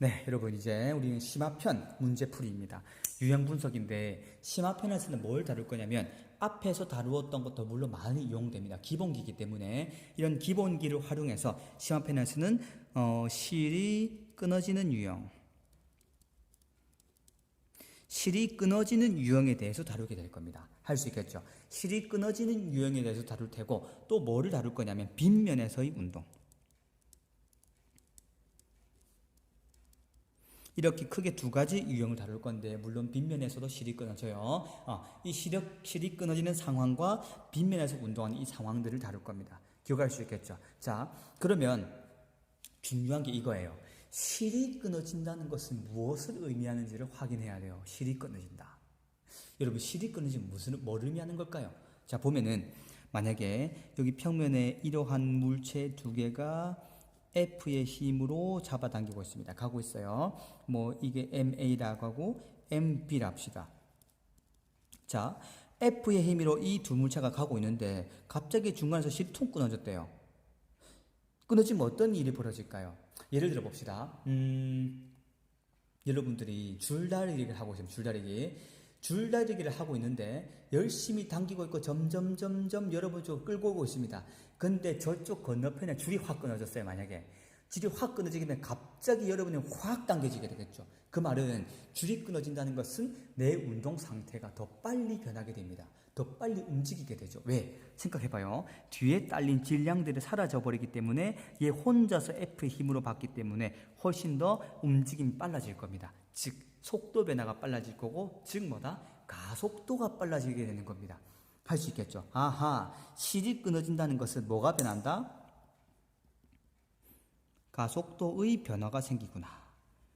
네, 여러분 이제 우리는 심화편 문제풀이입니다. 유형 분석인데 심화편에서는 뭘 다룰 거냐면 앞에서 다루었던 것도 물론 많이 이용됩니다. 기본기이기 때문에 이런 기본기를 활용해서 심화편에서는 실이 끊어지는 유형, 실이 끊어지는 유형에 대해서 다루게 될 겁니다. 할 수 있겠죠. 실이 끊어지는 유형에 대해서 다룰 테고 또 뭐를 다룰 거냐면 빗면에서의 운동. 이렇게 크게 두 가지 유형을 다룰 건데 물론 빗면에서도 실이 끊어져요. 이 실이 끊어지는 상황과 빗면에서 운동하는 이 상황들을 다룰 겁니다. 기억할 수 있겠죠. 자, 그러면 중요한 게 이거예요. 실이 끊어진다는 것은 무엇을 의미하는지를 확인해야 돼요. 실이 끊어진다. 여러분 실이 끊어지면 뭘 의미하는 걸까요? 자, 보면은 만약에 여기 평면에 이러한 물체 두 개가 F의 힘으로 잡아당기고 있습니다. 가고 있어요. 뭐 이게 MA라고 하고 MB라 합시다. 자, F의 힘으로 이 두 물체가 가고 있는데 갑자기 중간에서 실이 퉁 끊어졌대요. 끊어지면 어떤 일이 벌어질까요? 예를 들어 봅시다. 여러분들이 줄다리기를 하고 있으면 줄다리기를 하고 있는데 열심히 당기고 있고 점점 여러분 쪽 끌고 오고 있습니다. 근데 저쪽 건너편에 줄이 확 끊어졌어요. 만약에 줄이 확 끊어지게 되면 갑자기 여러분이 확 당겨지게 되겠죠. 그 말은 줄이 끊어진다는 것은 내 운동 상태가 더 빨리 변하게 됩니다. 더 빨리 움직이게 되죠. 왜? 생각해봐요. 뒤에 딸린 질량들이 사라져버리기 때문에 얘 혼자서 F의 힘으로 받기 때문에 훨씬 더 움직임이 빨라질 겁니다. 즉 속도 변화가 빨라질 거고 즉 뭐다? 가속도가 빨라지게 되는 겁니다. 할 수 있겠죠. 아하, 실이 끊어진다는 것은 뭐가 변한다? 가속도의 변화가 생기구나.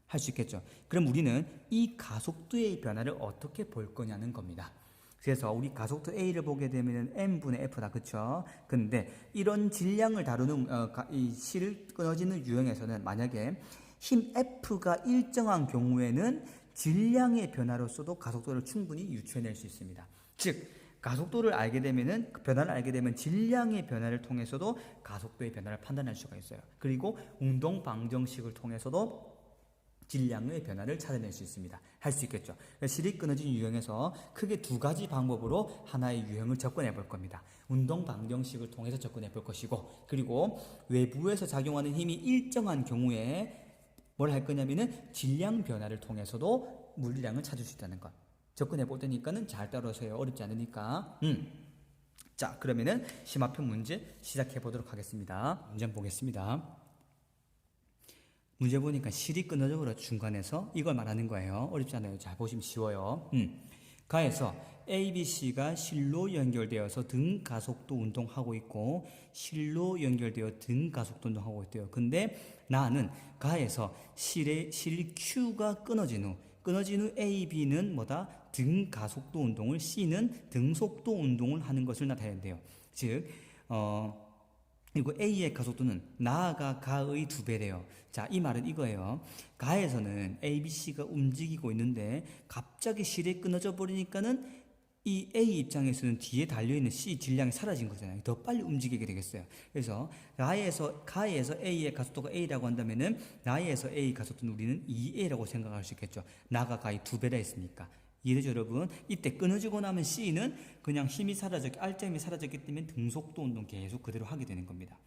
할 수 있겠죠. 그럼 우리는 이 가속도의 변화를 어떻게 볼 거냐는 겁니다. 그래서 우리 가속도 A를 보게 되면 M분의 F다. 그쵸? 근데 이런 질량을 다루는 이 실 끊어지는 유형에서는 만약에 힘 F가 일정한 경우에는 질량의 변화로서도 가속도를 충분히 유추해낼 수 있습니다. 즉 가속도를 알게 되면은 변화를 알게 되면 질량의 변화를 통해서도 가속도의 변화를 판단할 수가 있어요. 그리고 운동 방정식을 통해서도 질량의 변화를 찾아낼 수 있습니다. 할 수 있겠죠. 실이 끊어진 유형에서 크게 두 가지 방법으로 하나의 유형을 접근해 볼 겁니다. 운동 방정식을 통해서 접근해 볼 것이고, 그리고 외부에서 작용하는 힘이 일정한 경우에 뭘 할 거냐면은 질량 변화를 통해서도 물량을 찾을 수 있다는 것. 접근해 볼 테니까는 잘 따라오세요. 어렵지 않으니까. 자, 그러면은 심화편 문제 시작해 보도록 하겠습니다. 문제 한번 보겠습니다. 문제 보니까 실이 끊어져 버려 중간에서 이걸 말하는 거예요. 어렵지 않아요. 잘 보시면 쉬워요. 가에서 A, B, C가 실로 연결되어서 등 가속도 운동하고 있고 실로 연결되어 등 가속도 운동하고 있대요. 근데 나는 가에서 실 Q가 끊어진 후 A, B는 뭐다? 등 가속도 운동을, C는 등 속도 운동을 하는 것을 나타낸대요. 즉 그리고 A의 가속도는 나아가 가의 2배래요. 자, 이 말은 이거예요. 가에서는 A, B, C가 움직이고 있는데 갑자기 실이 끊어져 버리니까는 이 A 입장에서는 뒤에 달려있는 C 질량이 사라진 거잖아요. 더 빨리 움직이게 되겠어요. 그래서 가에서 A의 가속도가 A라고 한다면은 나에서 A 가속도는 우리는 2A라고 생각할 수 있겠죠. 나가 가의 2배라 했으니까. 이해되죠, 여러분? 이때 끊어지고 나면 C는 그냥 힘이 사라졌기, R점이 사라졌기 때문에 등속도 운동 계속 그대로 하게 되는 겁니다.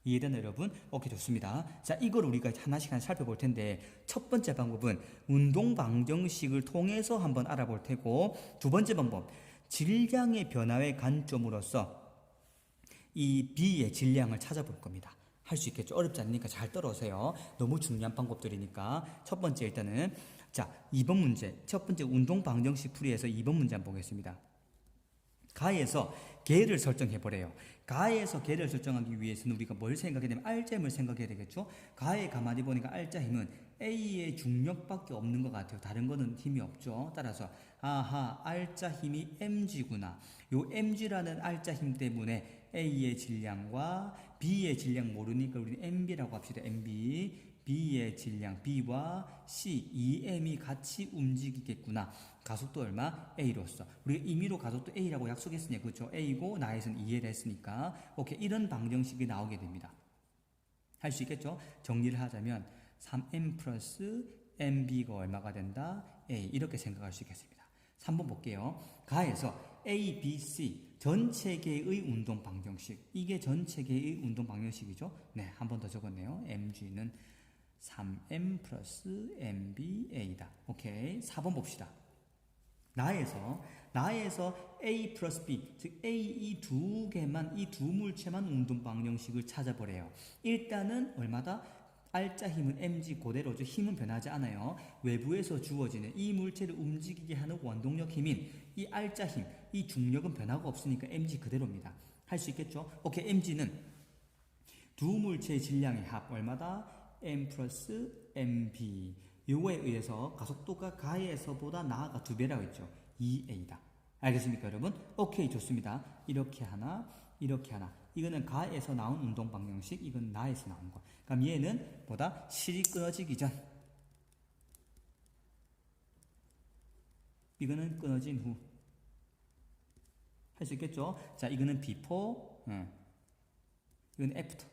이해되나, 여러분? 오케이, 좋습니다. 자, 이걸 우리가 하나씩 살펴볼 텐데, 첫 번째 방법은 운동 방정식을 통해서 한번 알아볼 테고, 두 번째 방법, 질량의 변화의 관점으로서 이 B의 질량을 찾아볼 겁니다. 할 수 있겠죠? 어렵지 않으니까 잘 따라오세요. 너무 중요한 방법들이니까. 첫 번째 일단은 자, 2번 문제. 첫 번째 운동 방정식 풀이에서 2번 문제 한번 보겠습니다. 가에서 개를 설정해 보래요. 가에서 개를 설정하기 위해서는 우리가 뭘 생각해야 되면 R점을 생각해야 되겠죠. 가에 가만히 보니까 R자 힘은 A의 중력밖에 없는 것 같아요. 다른 거는 힘이 없죠. 따라서 아하, R자 힘이 mg구나. 요 mg라는 R자 힘 때문에 A의 질량과 B의 질량 모르니까 우리는 mb라고 합시다. mb B의 질량 B와 C, 2M이 같이 움직이겠구나. 가속도 얼마? A로서. 우리가 임의로 가속도 A라고 약속했으니까, 그렇죠? A고 나에서는 2L 했으니까 오케이, 이런 방정식이 나오게 됩니다. 할 수 있겠죠? 정리를 하자면 3m 플러스 mb가 얼마가 된다? a. 이렇게 생각할 수 있겠습니다. 3번 볼게요. 가에서 a, b, c 전체 계의 운동 방정식. 이게 전체 계의 운동 방정식이죠. 네, 한 번 더 적었네요. mg는 3m 플러스 mba다. 오케이. 4번 봅시다. 나에서 A 플러스 B, 즉 A 이 두 개만, 이 두 물체만 운동 방정식을 찾아보래요. 일단은 얼마다? 알짜 힘은 mg 그대로죠. 힘은 변하지 않아요. 외부에서 주어지는 이 물체를 움직이게 하는 원동력 힘인 이 알짜 힘, 이 중력은 변화가 없으니까 mg 그대로입니다. 할 수 있겠죠? 오케이. mg는 두 물체의 질량의 합 얼마다? m 플러스 mb. 요거에 의해서 가속도가 가에서보다 나아가 2배라고 했죠. 2a다. 알겠습니까, 여러분? 오케이, 좋습니다. 이렇게 하나, 이렇게 하나. 이거는 가에서 나온 운동 방정식, 이건 나에서 나온 거. 그럼 얘는 보다 실이 끊어지기 전. 이거는 끊어진 후. 할 수 있겠죠? 자, 이거는 before, 이건 after.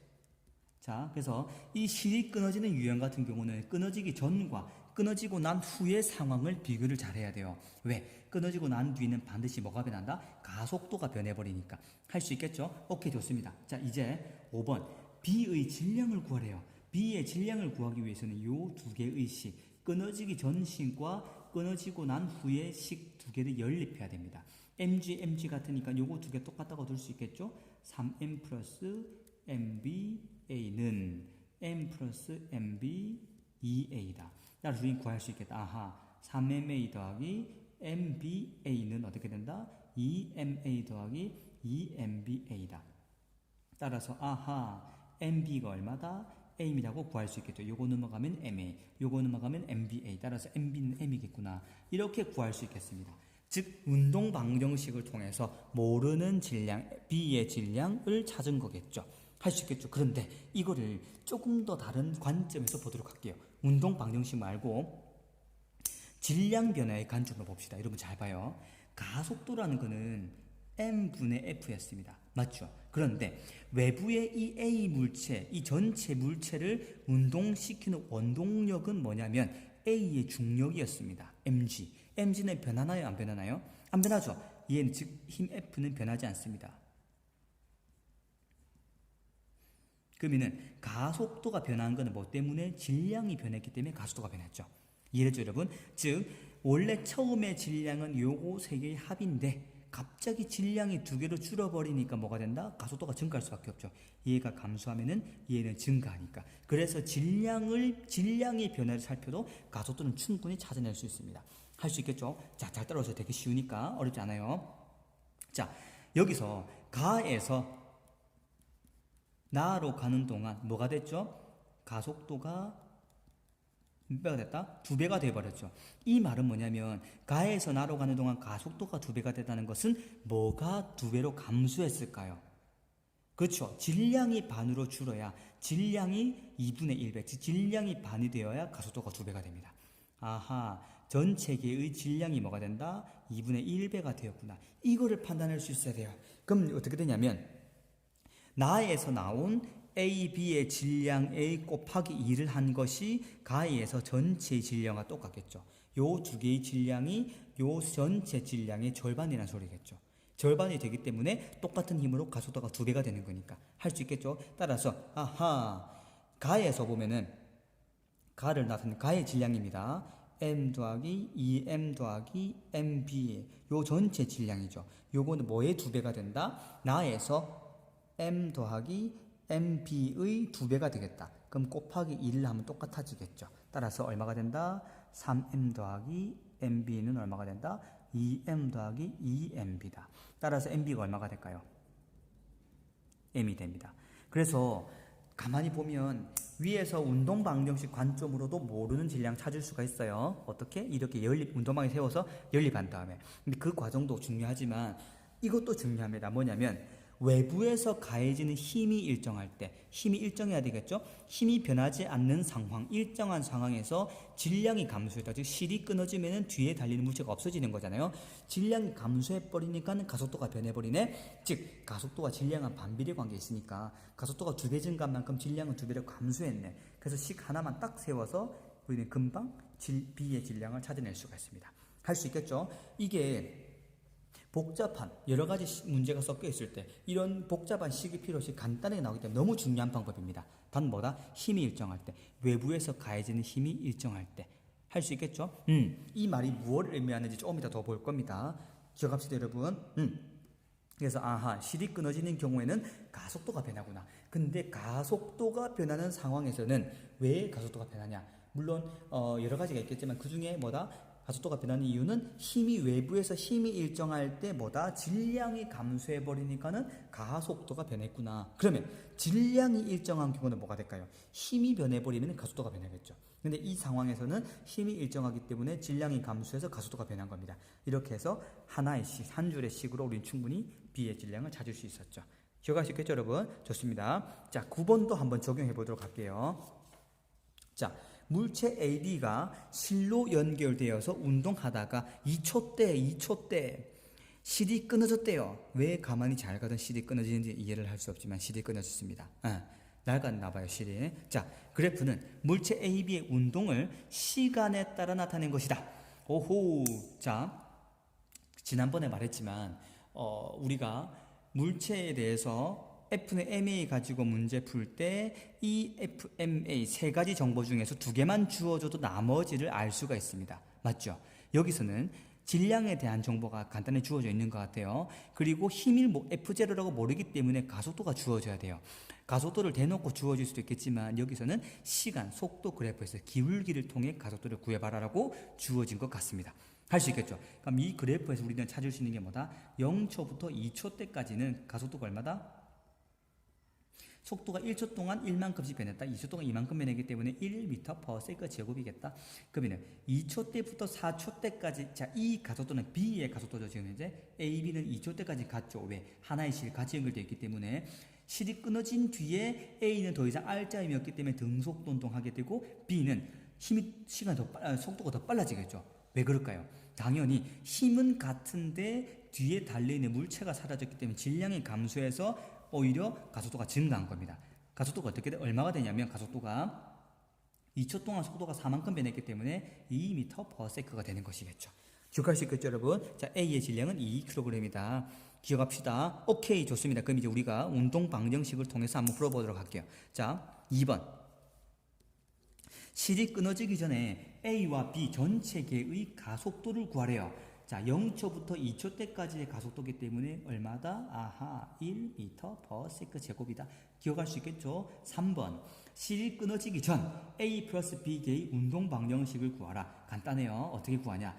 자, 그래서 이 실이 끊어지는 유형 같은 경우는 끊어지기 전과 끊어지고 난 후의 상황을 비교를 잘 해야 돼요. 왜? 끊어지고 난 뒤는 반드시 뭐가 변한다? 가속도가 변해버리니까. 할 수 있겠죠? 오케이, 좋습니다. 자, 이제 5번. B의 질량을 구하래요. B의 질량을 구하기 위해서는 요 두 개의 식, 끊어지기 전 식과 끊어지고 난 후의 식 두 개를 연립해야 됩니다. mg 같으니까 요거 두 개 똑같다고 둘 수 있겠죠? 3m 플러스 mba는 m 플러스 mb 2a다. 따라서 우리는 구할 수 있겠다. 아하, 3ma 더하기 mba는 어떻게 된다? 2ma 더하기 2mba다. 따라서 아하, mb가 얼마다? m이라고 구할 수 있겠죠. 요거 넘어가면 ma, 요거 넘어가면 mba. 따라서 mb는 m이겠구나. 이렇게 구할 수 있겠습니다. 즉 운동 방정식을 통해서 모르는 질량, b의 질량을 찾은 거겠죠. 할 수 있겠죠. 그런데 이거를 조금 더 다른 관점에서 보도록 할게요. 운동 방정식 말고 질량 변화의 관점으로 봅시다. 여러분 잘 봐요. 가속도라는 거는 m분의 f였습니다. 맞죠? 그런데 외부의 이 A 물체, 이 전체 물체를 운동시키는 원동력은 뭐냐면 A의 중력이었습니다. mg. mg는 변하나요? 안 변하나요? 안 변하죠. 얘는 즉 힘 F는 변하지 않습니다. 그러면은 가속도가 변한 것은 뭐 때문에? 질량이 변했기 때문에 가속도가 변했죠. 이해했죠, 여러분? 즉 원래 처음에 질량은 요거 세 개의 합인데 갑자기 질량이 두 개로 줄어버리니까 뭐가 된다? 가속도가 증가할 수밖에 없죠. 얘가 감소하면은 얘는 증가하니까. 그래서 질량의 변화를 살펴도 가속도는 충분히 찾아낼 수 있습니다. 할 수 있겠죠? 자, 잘 따라오세요. 되게 쉬우니까 어렵지 않아요. 자, 여기서 가에서 나로 가는 동안 뭐가 됐죠? 가속도가 몇 배가 됐다? 2배가 돼버렸죠. 이 말은 뭐냐면 가에서 나로 가는 동안 가속도가 2배가 됐다는 것은 뭐가 2배로 감소했을까요? 그렇죠. 질량이 반으로 줄어야 질량이 2분의 1배, 즉 질량이 반이 되어야 가속도가 2배가 됩니다. 아하, 전체계의 질량이 뭐가 된다? 2분의 1배가 되었구나. 이거를 판단할 수 있어야 돼요. 그럼 어떻게 되냐면 나에서 나온 A, B의 질량 A 곱하기 2를 한 것이 가에서 전체의 질량과 똑같겠죠. 요 두 개의 질량이 요 전체 질량의 절반이라는 소리겠죠. 절반이 되기 때문에 똑같은 힘으로 가속도가 2배가 되는 거니까 할 수 있겠죠. 따라서 아하, 가에서 보면은 가를 나타낸 가의 질량입니다. m 더하기 2m 더하기 mb 요 전체 질량이죠. 요거는 뭐의 2배가 된다? 나에서 m 더하기 mb의 2배가 되겠다. 그럼 곱하기 1을 하면 똑같아지겠죠. 따라서 얼마가 된다? 3m 더하기 mb는 얼마가 된다? 2m 더하기 2mb다. 따라서 mb가 얼마가 될까요? m이 됩니다. 그래서 가만히 보면 위에서 운동 방정식 관점으로도 모르는 질량 찾을 수가 있어요. 어떻게? 이렇게 운동방에 세워서 연립한 다음에. 근데 그 과정도 중요하지만 이것도 중요합니다. 뭐냐면 외부에서 가해지는 힘이 일정할 때, 힘이 일정해야 되겠죠? 힘이 변하지 않는 상황, 일정한 상황에서 질량이 감소했다. 즉 실이 끊어지면 뒤에 달리는 물체가 없어지는 거잖아요. 질량이 감소해버리니까 가속도가 변해버리네. 즉 가속도와 질량은 반비례 관계에 있으니까 가속도가 2배 증가한 만큼 질량은 2배로 감소했네. 그래서 식 하나만 딱 세워서 우리는 금방 B의 질량을 찾아낼 수가 있습니다. 할 수 있겠죠? 이게 복잡한 여러 가지 문제가 섞여 있을 때 이런 복잡한 식이 필요 없이 간단하게 나오기 때문에 너무 중요한 방법입니다. 단 뭐다? 힘이 일정할 때, 외부에서 가해지는 힘이 일정할 때 할 수 있겠죠? 이 말이 무엇을 의미하는지 조금 이따 더 볼 겁니다. 기억합시다 여러분. 그래서 실이 끊어지는 경우에는 가속도가 변하구나. 근데 가속도가 변하는 상황에서는 왜 가속도가 변하냐? 물론 여러 가지가 있겠지만 그 중에 뭐다? 가속도가 변하는 이유는 힘이 외부에서 힘이 일정할 때 뭐다? 질량이 감소해 버리니까는 가속도가 변했구나. 그러면 질량이 일정한 경우는 뭐가 될까요? 힘이 변해 버리면 가속도가 변하겠죠. 근데 이 상황에서는 힘이 일정하기 때문에 질량이 감소해서 가속도가 변한 겁니다. 이렇게 해서 하나의 식, 한 줄의 식으로 우리는 충분히 B의 질량을 찾을 수 있었죠. 기억하시겠죠, 여러분? 좋습니다. 자, 9번도 한번 적용해 보도록 할게요. 자, 물체 AB가 실로 연결되어서 운동하다가 2초 때 실이 끊어졌대요. 왜 가만히 잘 가던 실이 끊어지는지 이해를 할 수 없지만 실이 끊어졌습니다. 낡았나 봐요, 실이. 자, 그래프는 물체 AB의 운동을 시간에 따라 나타낸 것이다. 오호. 자, 지난번에 말했지만 우리가 물체에 대해서 F는 MA 가지고 문제 풀 때 이 FMA 세 가지 정보 중에서 2개만 주어줘도 나머지를 알 수가 있습니다. 맞죠? 여기서는 질량에 대한 정보가 간단히 주어져 있는 것 같아요. 그리고 힘을 F0라고 모르기 때문에 가속도가 주어져야 돼요. 가속도를 대놓고 주어질 수도 있겠지만 여기서는 시간, 속도 그래프에서 기울기를 통해 가속도를 구해봐라라고 주어진 것 같습니다. 할 수 있겠죠? 그럼 이 그래프에서 우리는 찾을 수 있는 게 뭐다? 0초부터 2초 때까지는 가속도가 얼마다? 속도가 1초 동안 1만큼씩 변했다. 2초 동안 2만큼 변했기 때문에 1m/s 제곱이겠다. 그러면 2초 때부터 4초 때까지, 자, 이 가속도는 B의 가속도죠. 지금 현재 AB는 2초 때까지 갔죠. 왜? 하나의 실 같이 연결되어 있기 때문에 실이 끊어진 뒤에 A는 더 이상 R자임이 없기 때문에 등속도 운동하게 되고 B는 속도가 더 빨라지겠죠. 왜 그럴까요? 당연히 힘은 같은데 뒤에 달려있는 물체가 사라졌기 때문에 질량이 감소해서 오히려 가속도가 증가한 겁니다. 가속도가 어떻게 돼? 얼마가 되냐면 가속도가 2초 동안 속도가 4만큼 변했기 때문에 2m/s가 되는 것이겠죠. 기억할 수 있겠죠, 여러분? 자, A의 질량은 2kg이다. 기억합시다. 오케이, 좋습니다. 그럼 이제 우리가 운동 방정식을 통해서 한번 풀어보도록 할게요. 자, 2번. 실이 끊어지기 전에 A와 B 전체 계의 가속도를 구하래요. 자, 0초부터 2초 때까지의 가속도기 때문에 얼마다? 1m/s 제곱이다. 기억할 수 있겠죠? 3번. 실이 끊어지기 전 A 플러스 B계의 운동 방정식을 구하라. 간단해요. 어떻게 구하냐?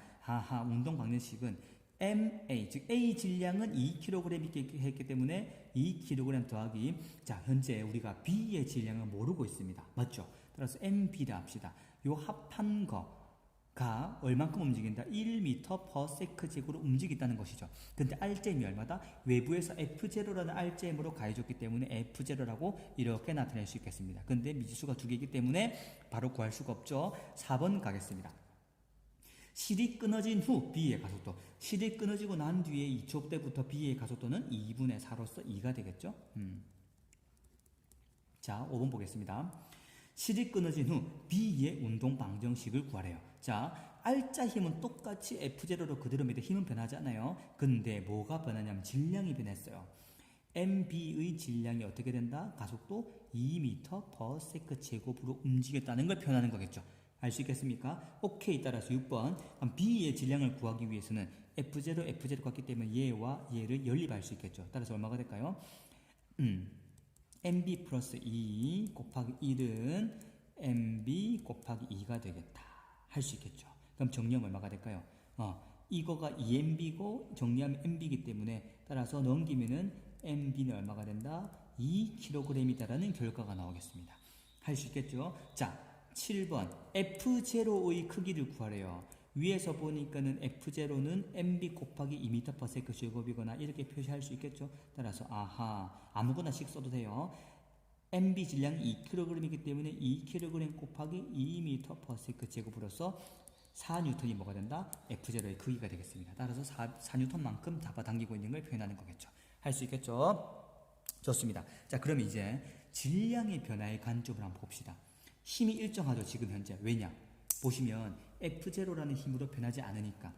운동 방정식은 MA, 즉 A 질량은 2kg 했기 때문에 2kg 더하기, 자, 현재 우리가 B의 질량을 모르고 있습니다. 맞죠? 따라서 MB를 합시다. 요 합한 거가 얼만큼 움직인다? 1m/s 제곱으로 움직인다는 것이죠. 근데 R잼이 얼마다? 외부에서 F0라는 R잼으로 가해줬기 때문에 F0라고 이렇게 나타낼 수 있겠습니다. 근데 미지수가 2개이기 때문에 바로 구할 수가 없죠. 4번 가겠습니다. 실이 끊어진 후 B의 가속도. 실이 끊어지고 난 뒤에 2초 때부터 B의 가속도는 2분의 4로서 2가 되겠죠. 자, 5번 보겠습니다. 실이 끊어진 후 B의 운동 방정식을 구하래요. 자, R자 힘은 똑같이 F0로 그대로 밑에 힘은 변하지 않아요. 근데 뭐가 변하냐면 질량이 변했어요. MB의 질량이 어떻게 된다? 가속도 2m/s 제곱으로 움직였다는 걸 표현하는 거겠죠. 알 수 있겠습니까? 오케이. 따라서 6번. 그럼 B의 질량을 구하기 위해서는 F0 같기 때문에 얘와 얘를 연립할 수 있겠죠. 따라서 얼마가 될까요? MB 플러스 2 곱하기 1은 MB 곱하기 2가 되겠다. 할 수 있겠죠. 그럼 정리하면 얼마가 될까요? 이거가 2MB고 정리하면 MB이기 때문에 따라서 넘기면은 MB는 얼마가 된다? 2kg이다라는 결과가 나오겠습니다. 할 수 있겠죠? 자, 7번. F0의 크기를 구하래요. 위에서 보니까는 F0는 mb 곱하기 2m/s 제곱이거나 이렇게 표시할 수 있겠죠. 따라서 아하, 아무거나씩 써도 돼요. mb 질량이 2kg이기 때문에 2kg 곱하기 2m/s 제곱으로서 4N이 뭐가 된다? F0의 크기가 되겠습니다. 따라서 4N만큼 잡아당기고 있는 걸 표현하는 거겠죠. 할 수 있겠죠? 좋습니다. 자, 그럼 이제 질량의 변화의 관점을 한번 봅시다. 힘이 일정하죠, 지금 현재. 왜냐? 보시면 F0라는 힘으로 변하지 않으니까.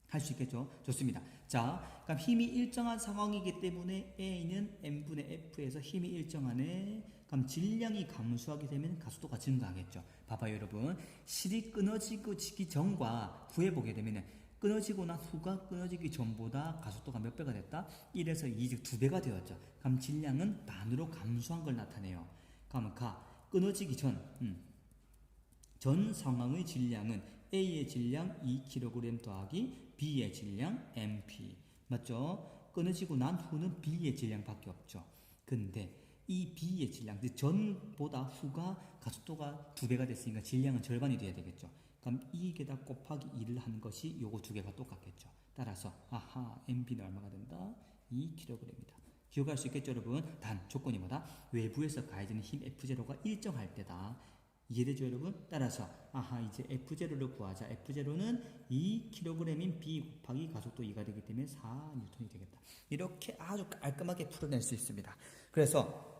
할 수 있겠죠? 좋습니다. 자, 그럼 힘이 일정한 상황이기 때문에 A는 M분의 F에서 힘이 일정하네. 그럼 질량이 감소하게 되면 가속도가 증가하겠죠. 봐봐요, 여러분. 실이 끊어지기 전과 구해보게 되면 끊어지고 난 후가 끊어지기 전보다 가속도가 몇 배가 됐다? 1에서 2, 즉 2배가 되었죠. 그럼 질량은 반으로 감소한 걸 나타내요. 그러면 끊어지기 전 상황의 질량은 A의 질량 2kg 더하기 B의 질량 MP. 맞죠? 끊어지고 난 후는 B의 질량밖에 없죠. 근데 이 B의 질량, 전보다 후가 가속도가 2배가 됐으니까 질량은 절반이 돼야 되겠죠. 그럼 2에다 곱하기 2를 하는 것이 요거 두 개가 똑같겠죠. 따라서 아하, MP는 얼마가 된다? 2kg입니다. 기억할 수 있겠죠, 여러분? 단 조건이 뭐다? 외부에서 가해지는 힘 F0가 일정할 때다. 이해되죠, 여러분? 따라서 아하, 이제 F0를 구하자. F0는 2kg인 B 곱하기 가속도 2가 되기 때문에 4N이 되겠다. 이렇게 아주 깔끔하게 풀어낼 수 있습니다. 그래서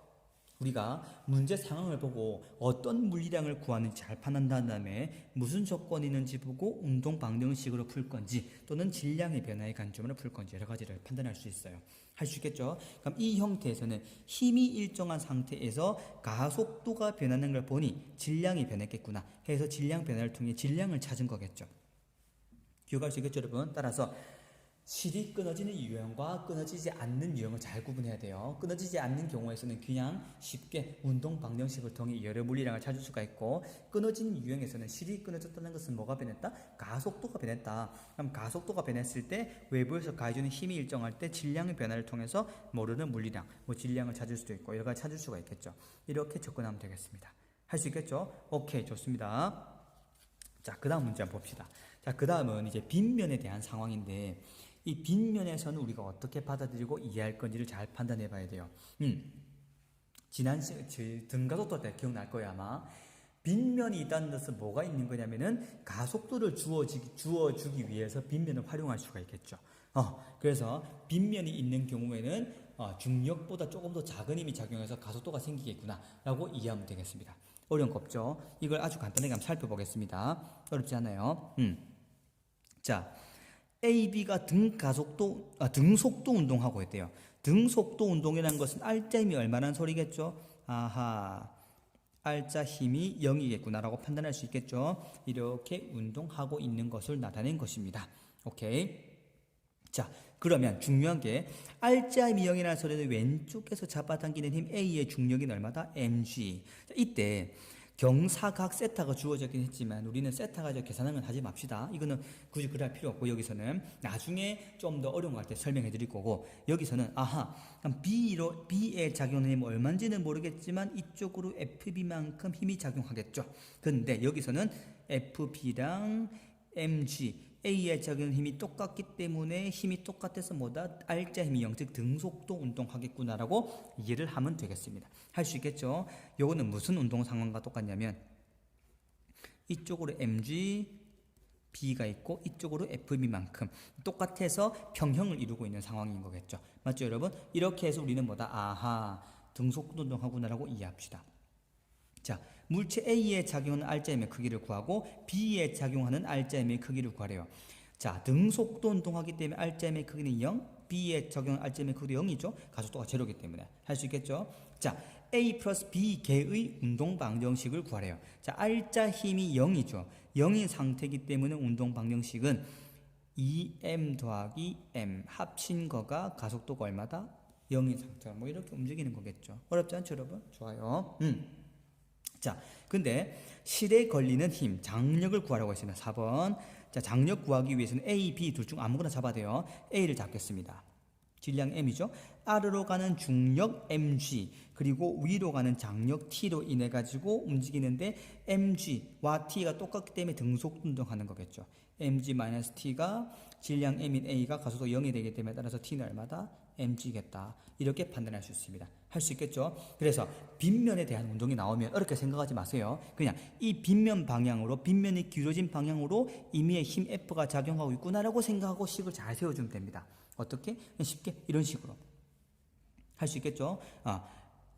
우리가 문제 상황을 보고 어떤 물리량을 구하는지 잘 판단한 다음에 무슨 조건이 있는지 보고 운동 방정식으로 풀 건지 또는 질량의 변화의 관점으로 풀 건지 여러 가지를 판단할 수 있어요. 할 수 있겠죠? 그럼 이 형태에서는 힘이 일정한 상태에서 가속도가 변하는 걸 보니 질량이 변했겠구나 해서 질량 변화를 통해 질량을 찾은 거겠죠. 기억할 수 있겠죠, 여러분? 따라서 실이 끊어지는 유형과 끊어지지 않는 유형을 잘 구분해야 돼요. 끊어지지 않는 경우에서는 그냥 쉽게 운동 방정식을 통해 여러 물리량을 찾을 수가 있고, 끊어진 유형에서는 실이 끊어졌다는 것은 뭐가 변했다? 가속도가 변했다. 그럼 가속도가 변했을 때 외부에서 가해주는 힘이 일정할 때 질량의 변화를 통해서 모르는 물리량, 질량을 찾을 수도 있고 여러 가지 찾을 수가 있겠죠. 이렇게 접근하면 되겠습니다. 할 수 있겠죠? 오케이, 좋습니다. 자, 그 다음 문제 한번 봅시다. 자, 그 다음은 이제 빗면에 대한 상황인데, 이 빗면에서는 우리가 어떻게 받아들이고 이해할 건지를 잘 판단해 봐야 돼요. 지난 등가속도 때 기억날 거예요, 아마. 빗면이 있다는 것은 뭐가 있는 거냐면은 가속도를 주어주기 위해서 빗면을 활용할 수가 있겠죠. 그래서 빗면이 있는 경우에는 중력보다 조금 더 작은 힘이 작용해서 가속도가 생기겠구나 라고 이해하면 되겠습니다. 어려운 거 없죠? 이걸 아주 간단하게 한번 살펴보겠습니다. 어렵지 않아요. 자, AB가 등속도 운동하고 있대요. 등속도 운동이라는 것은 알짜 힘이 얼마라는 소리겠죠? 아하, 알짜 힘이 0이겠구나라고 판단할 수 있겠죠? 이렇게 운동하고 있는 것을 나타낸 것입니다. 오케이. 자, 그러면 중요한 게 알짜 힘이 0이라는 소리는 왼쪽에서 잡아당기는 힘 A의 중력이 얼마다? mg. 자, 이때 경사각 세타가 주어졌긴 했지만 우리는 세타가 계산하면 하지 맙시다. 이거는 굳이 그럴 필요 없고, 여기서는 나중에 좀 더 어려운 거 할 때 설명해 드릴 거고, 여기서는 아하, 그럼 B의 작용은 힘 얼마인지는 모르겠지만 이쪽으로 FB만큼 힘이 작용하겠죠. 근데 여기서는 FB랑 mg A의 작용 힘이 똑같기 때문에 힘이 똑같아서 뭐다? 알짜 힘이 0, 즉 등속도 운동하겠구나라고 이해를 하면 되겠습니다. 할 수 있겠죠? 요거는 무슨 운동 상황과 똑같냐면 이쪽으로 mg, b가 있고 이쪽으로 fb만큼 똑같아서 평형을 이루고 있는 상황인 거겠죠. 맞죠, 여러분? 이렇게 해서 우리는 뭐다? 아하, 등속도 운동하구나라고 이해합시다. 자, 물체 A에 작용하는 알짜힘의 크기를 구하고 B에 작용하는 알짜힘의 크기를 구하래요. 자, 등속도 운동하기 때문에 알짜힘의 크기는 0, B에 적용하는 알짜힘의 크기도 0이죠. 가속도가 제로이기 때문에 할 수 있겠죠. 자, A 플러스 B 개의 운동 방정식을 구하래요. 자, 알짜 힘이 0이죠. 0인 상태이기 때문에 운동 방정식은 2m 더하기 m 합친 거가 가속도가 얼마다? 0인 상태가 이렇게 움직이는 거겠죠. 어렵지 않죠, 여러분? 좋아요. 자, 근데 실에 걸리는 힘, 장력을 구하라고 했습니다. 4번. 자, 장력 구하기 위해서는 A, B 둘 중 아무거나 잡아야 돼요. A를 잡겠습니다. 질량 m이죠. R로 가는 중력 mg 그리고 위로 가는 장력 t로 인해 가지고 움직이는데 mg와 t가 똑같기 때문에 등속 운동하는 거겠죠. mg-t가 질량 m인 a가 가속도 0이 되기 때문에 따라서 t는 얼마다? mg겠다. 이렇게 판단할 수 있습니다. 할 수 있겠죠. 그래서 빗면에 대한 운동이 나오면 어렵게 생각하지 마세요. 그냥 이 빗면 방향으로, 빗면이 기울어진 방향으로 임의의 힘 F가 작용하고 있구나라고 생각하고 식을 잘 세워주면 됩니다. 어떻게? 쉽게 이런 식으로 할 수 있겠죠.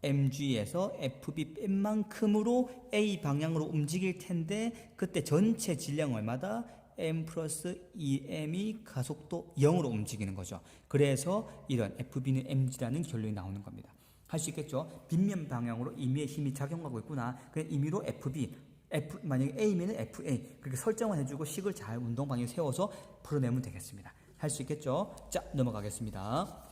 mg에서 fb 뺀 만큼으로 a 방향으로 움직일 텐데 그때 전체 질량 얼마다? m 플러스 2m이 가속도 0으로 움직이는 거죠. 그래서 이런 fb는 mg라는 결론이 나오는 겁니다. 할 수 있겠죠. 빗면 방향으로 임의의 힘이 작용하고 있구나. 그냥 임의로 fb, 만약에 a면은 fa 그렇게 설정만 해주고 식을 잘 운동 방향 세워서 풀어내면 되겠습니다. 할 수 있겠죠. 자, 넘어가겠습니다.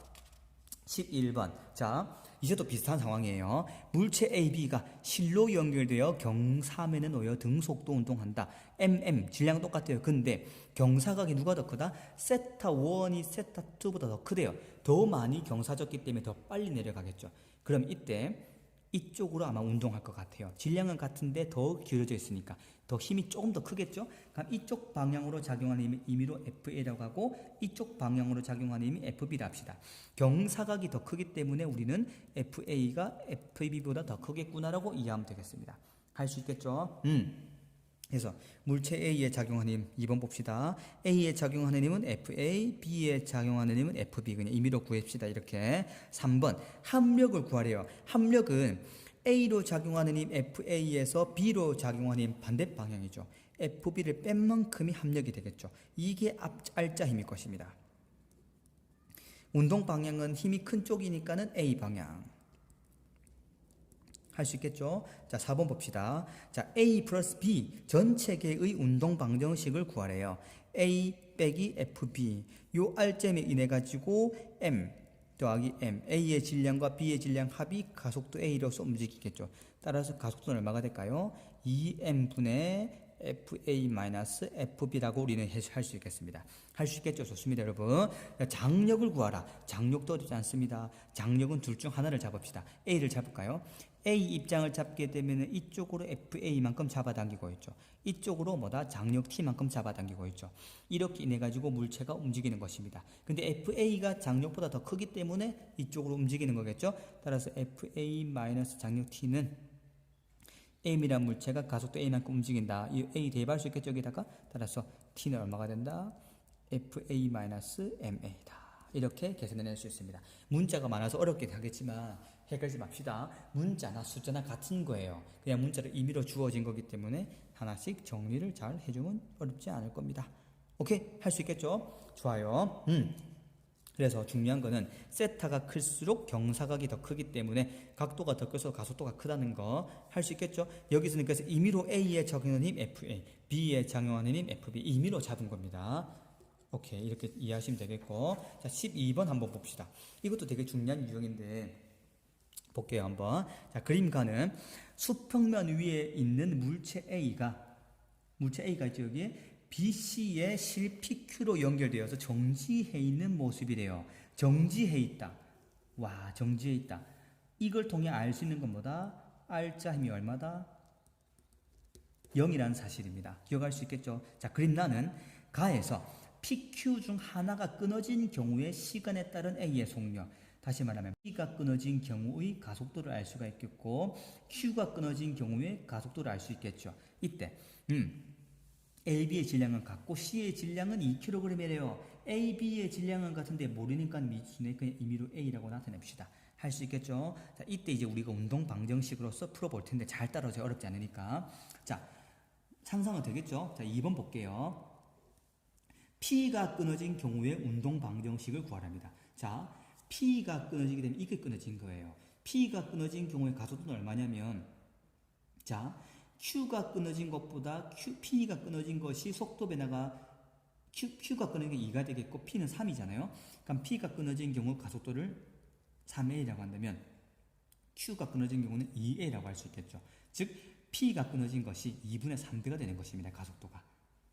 11번. 자, 이제 또 비슷한 상황이에요. 물체 AB가 실로 연결되어 경사면에 놓여 등속도 운동한다. MM 질량 똑같아요. 근데 경사각이 누가 더 크다? 세타 1이 세타 2보다 더 크대요. 더 많이 경사졌기 때문에 더 빨리 내려가겠죠. 그럼 이때 이쪽으로 아마 운동할 것 같아요. 질량은 같은데 더 기울어져 있으니까 더 힘이 조금 더 크겠죠. 그럼 이쪽 방향으로 작용하는 힘이 임의로 FA라고 하고 이쪽 방향으로 작용하는 힘이 FB라 합시다. 경사각이 더 크기 때문에 우리는 FA가 FB보다 더 크겠구나라고 이해하면 되겠습니다. 할 수 있겠죠. 그래서 물체 A에 작용하는 힘 2번 봅시다. A에 작용하는 힘은 FA, B에 작용하는 힘은 FB. 그냥 임의로 구합시다. 이렇게. 3번 합력을 구하래요. 합력은 A로 작용하는 힘 FA에서 B로 작용하는 힘 반대 방향이죠. FB를 뺀 만큼이 합력이 되겠죠. 이게 알짜 힘일 것입니다. 운동 방향은 힘이 큰 쪽이니까는 A 방향. 할 수 있겠죠? 자, 4번 봅시다. 자, A 플러스 B 전체 계의 운동 방정식을 구하래요. A 빼기 FB. 요 알점에 인해 가지고 M 더하기 M. A의 질량과 B의 질량 합이 가속도 A로서 움직이겠죠. 따라서 가속도는 얼마가 될까요? 2M분의 FA-FB라고 우리는 할 수 있겠습니다. 할 수 있겠죠? 좋습니다, 여러분. 장력을 구하라. 장력도 어렵지 않습니다. 장력은 둘 중 하나를 잡읍시다. A를 잡을까요? A 입장을 잡게 되면 이쪽으로 FA만큼 잡아당기고 있죠. 이쪽으로 뭐다? 장력 T만큼 잡아당기고 있죠. 이렇게 인해 가지고 물체가 움직이는 것입니다. 근데 FA가 장력보다 더 크기 때문에 이쪽으로 움직이는 거겠죠. 따라서 FA-장력 T는 M이란 물체가 가속도 A만큼 움직인다. 이 A 대입할 수 있겠죠. 여기다가 따라서 T는 얼마가 된다? FA-MA다. 이렇게 계산해낼 수 있습니다. 문자가 많아서 어렵게 하겠지만 헷갈리지 맙시다. 문자나 숫자나 같은 거예요. 그냥 문자를 임의로 주어진 거기 때문에 하나씩 정리를 잘 해주면 어렵지 않을 겁니다. 오케이? 할 수 있겠죠? 좋아요. 그래서 중요한 거는 세타가 클수록 경사각이 더 크기 때문에 각도가 더 커서 가속도가 크다는 거 할 수 있겠죠? 여기서는 그래서 임의로 A에 적용하는 힘 FA, B에 작용하는 힘 FB 임의로 잡은 겁니다. 오케이, 이렇게 이해하시면 되겠고. 자, 12번 한번 봅시다. 이것도 되게 중요한 유형인데 볼게요 한번. 자, 그림가는 수평면 위에 있는 물체 A가 있죠. 여기에 BC의 실 PQ로 연결되어서 정지해 있는 모습이래요. 정지해 있다. 와, 정지해 있다. 이걸 통해 알 수 있는 건 뭐다? R자 힘이 얼마다? 0이라는 사실입니다. 기억할 수 있겠죠? 자, 그림 나는 가에서 PQ 중 하나가 끊어진 경우의 시간에 따른 A의 속력. 다시 말하면 P가 끊어진 경우의 가속도를 알 수가 있겠고 Q가 끊어진 경우의 가속도를 알 수 있겠죠. 이때 AB의 질량은 같고 C의 질량은 2kg이래요. AB의 질량은 같은데 모르니까 미준에 그냥 임의로 A라고 나타냅시다. 할 수 있겠죠. 자, 이때 이제 우리가 운동 방정식으로서 풀어볼 텐데 잘 따라오세요. 어렵지 않으니까. 자, 상상은 되겠죠. 자, 2번 볼게요. P가 끊어진 경우에 운동 방정식을 구하랍니다. 자, P가 끊어지게 되면 이게 끊어진 거예요. P가 끊어진 경우에 가속도는 얼마냐면, 자, Q가 끊어진 것보다 P가 끊어진 것이 속도 변화가 Q가 끊어진 게 2가 되겠고 P는 3이잖아요. 그럼 P가 끊어진 경우 가속도를 3A라고 한다면 Q가 끊어진 경우는 2A라고 할 수 있겠죠. 즉 P가 끊어진 것이 2분의 3배가 되는 것입니다. 가속도가.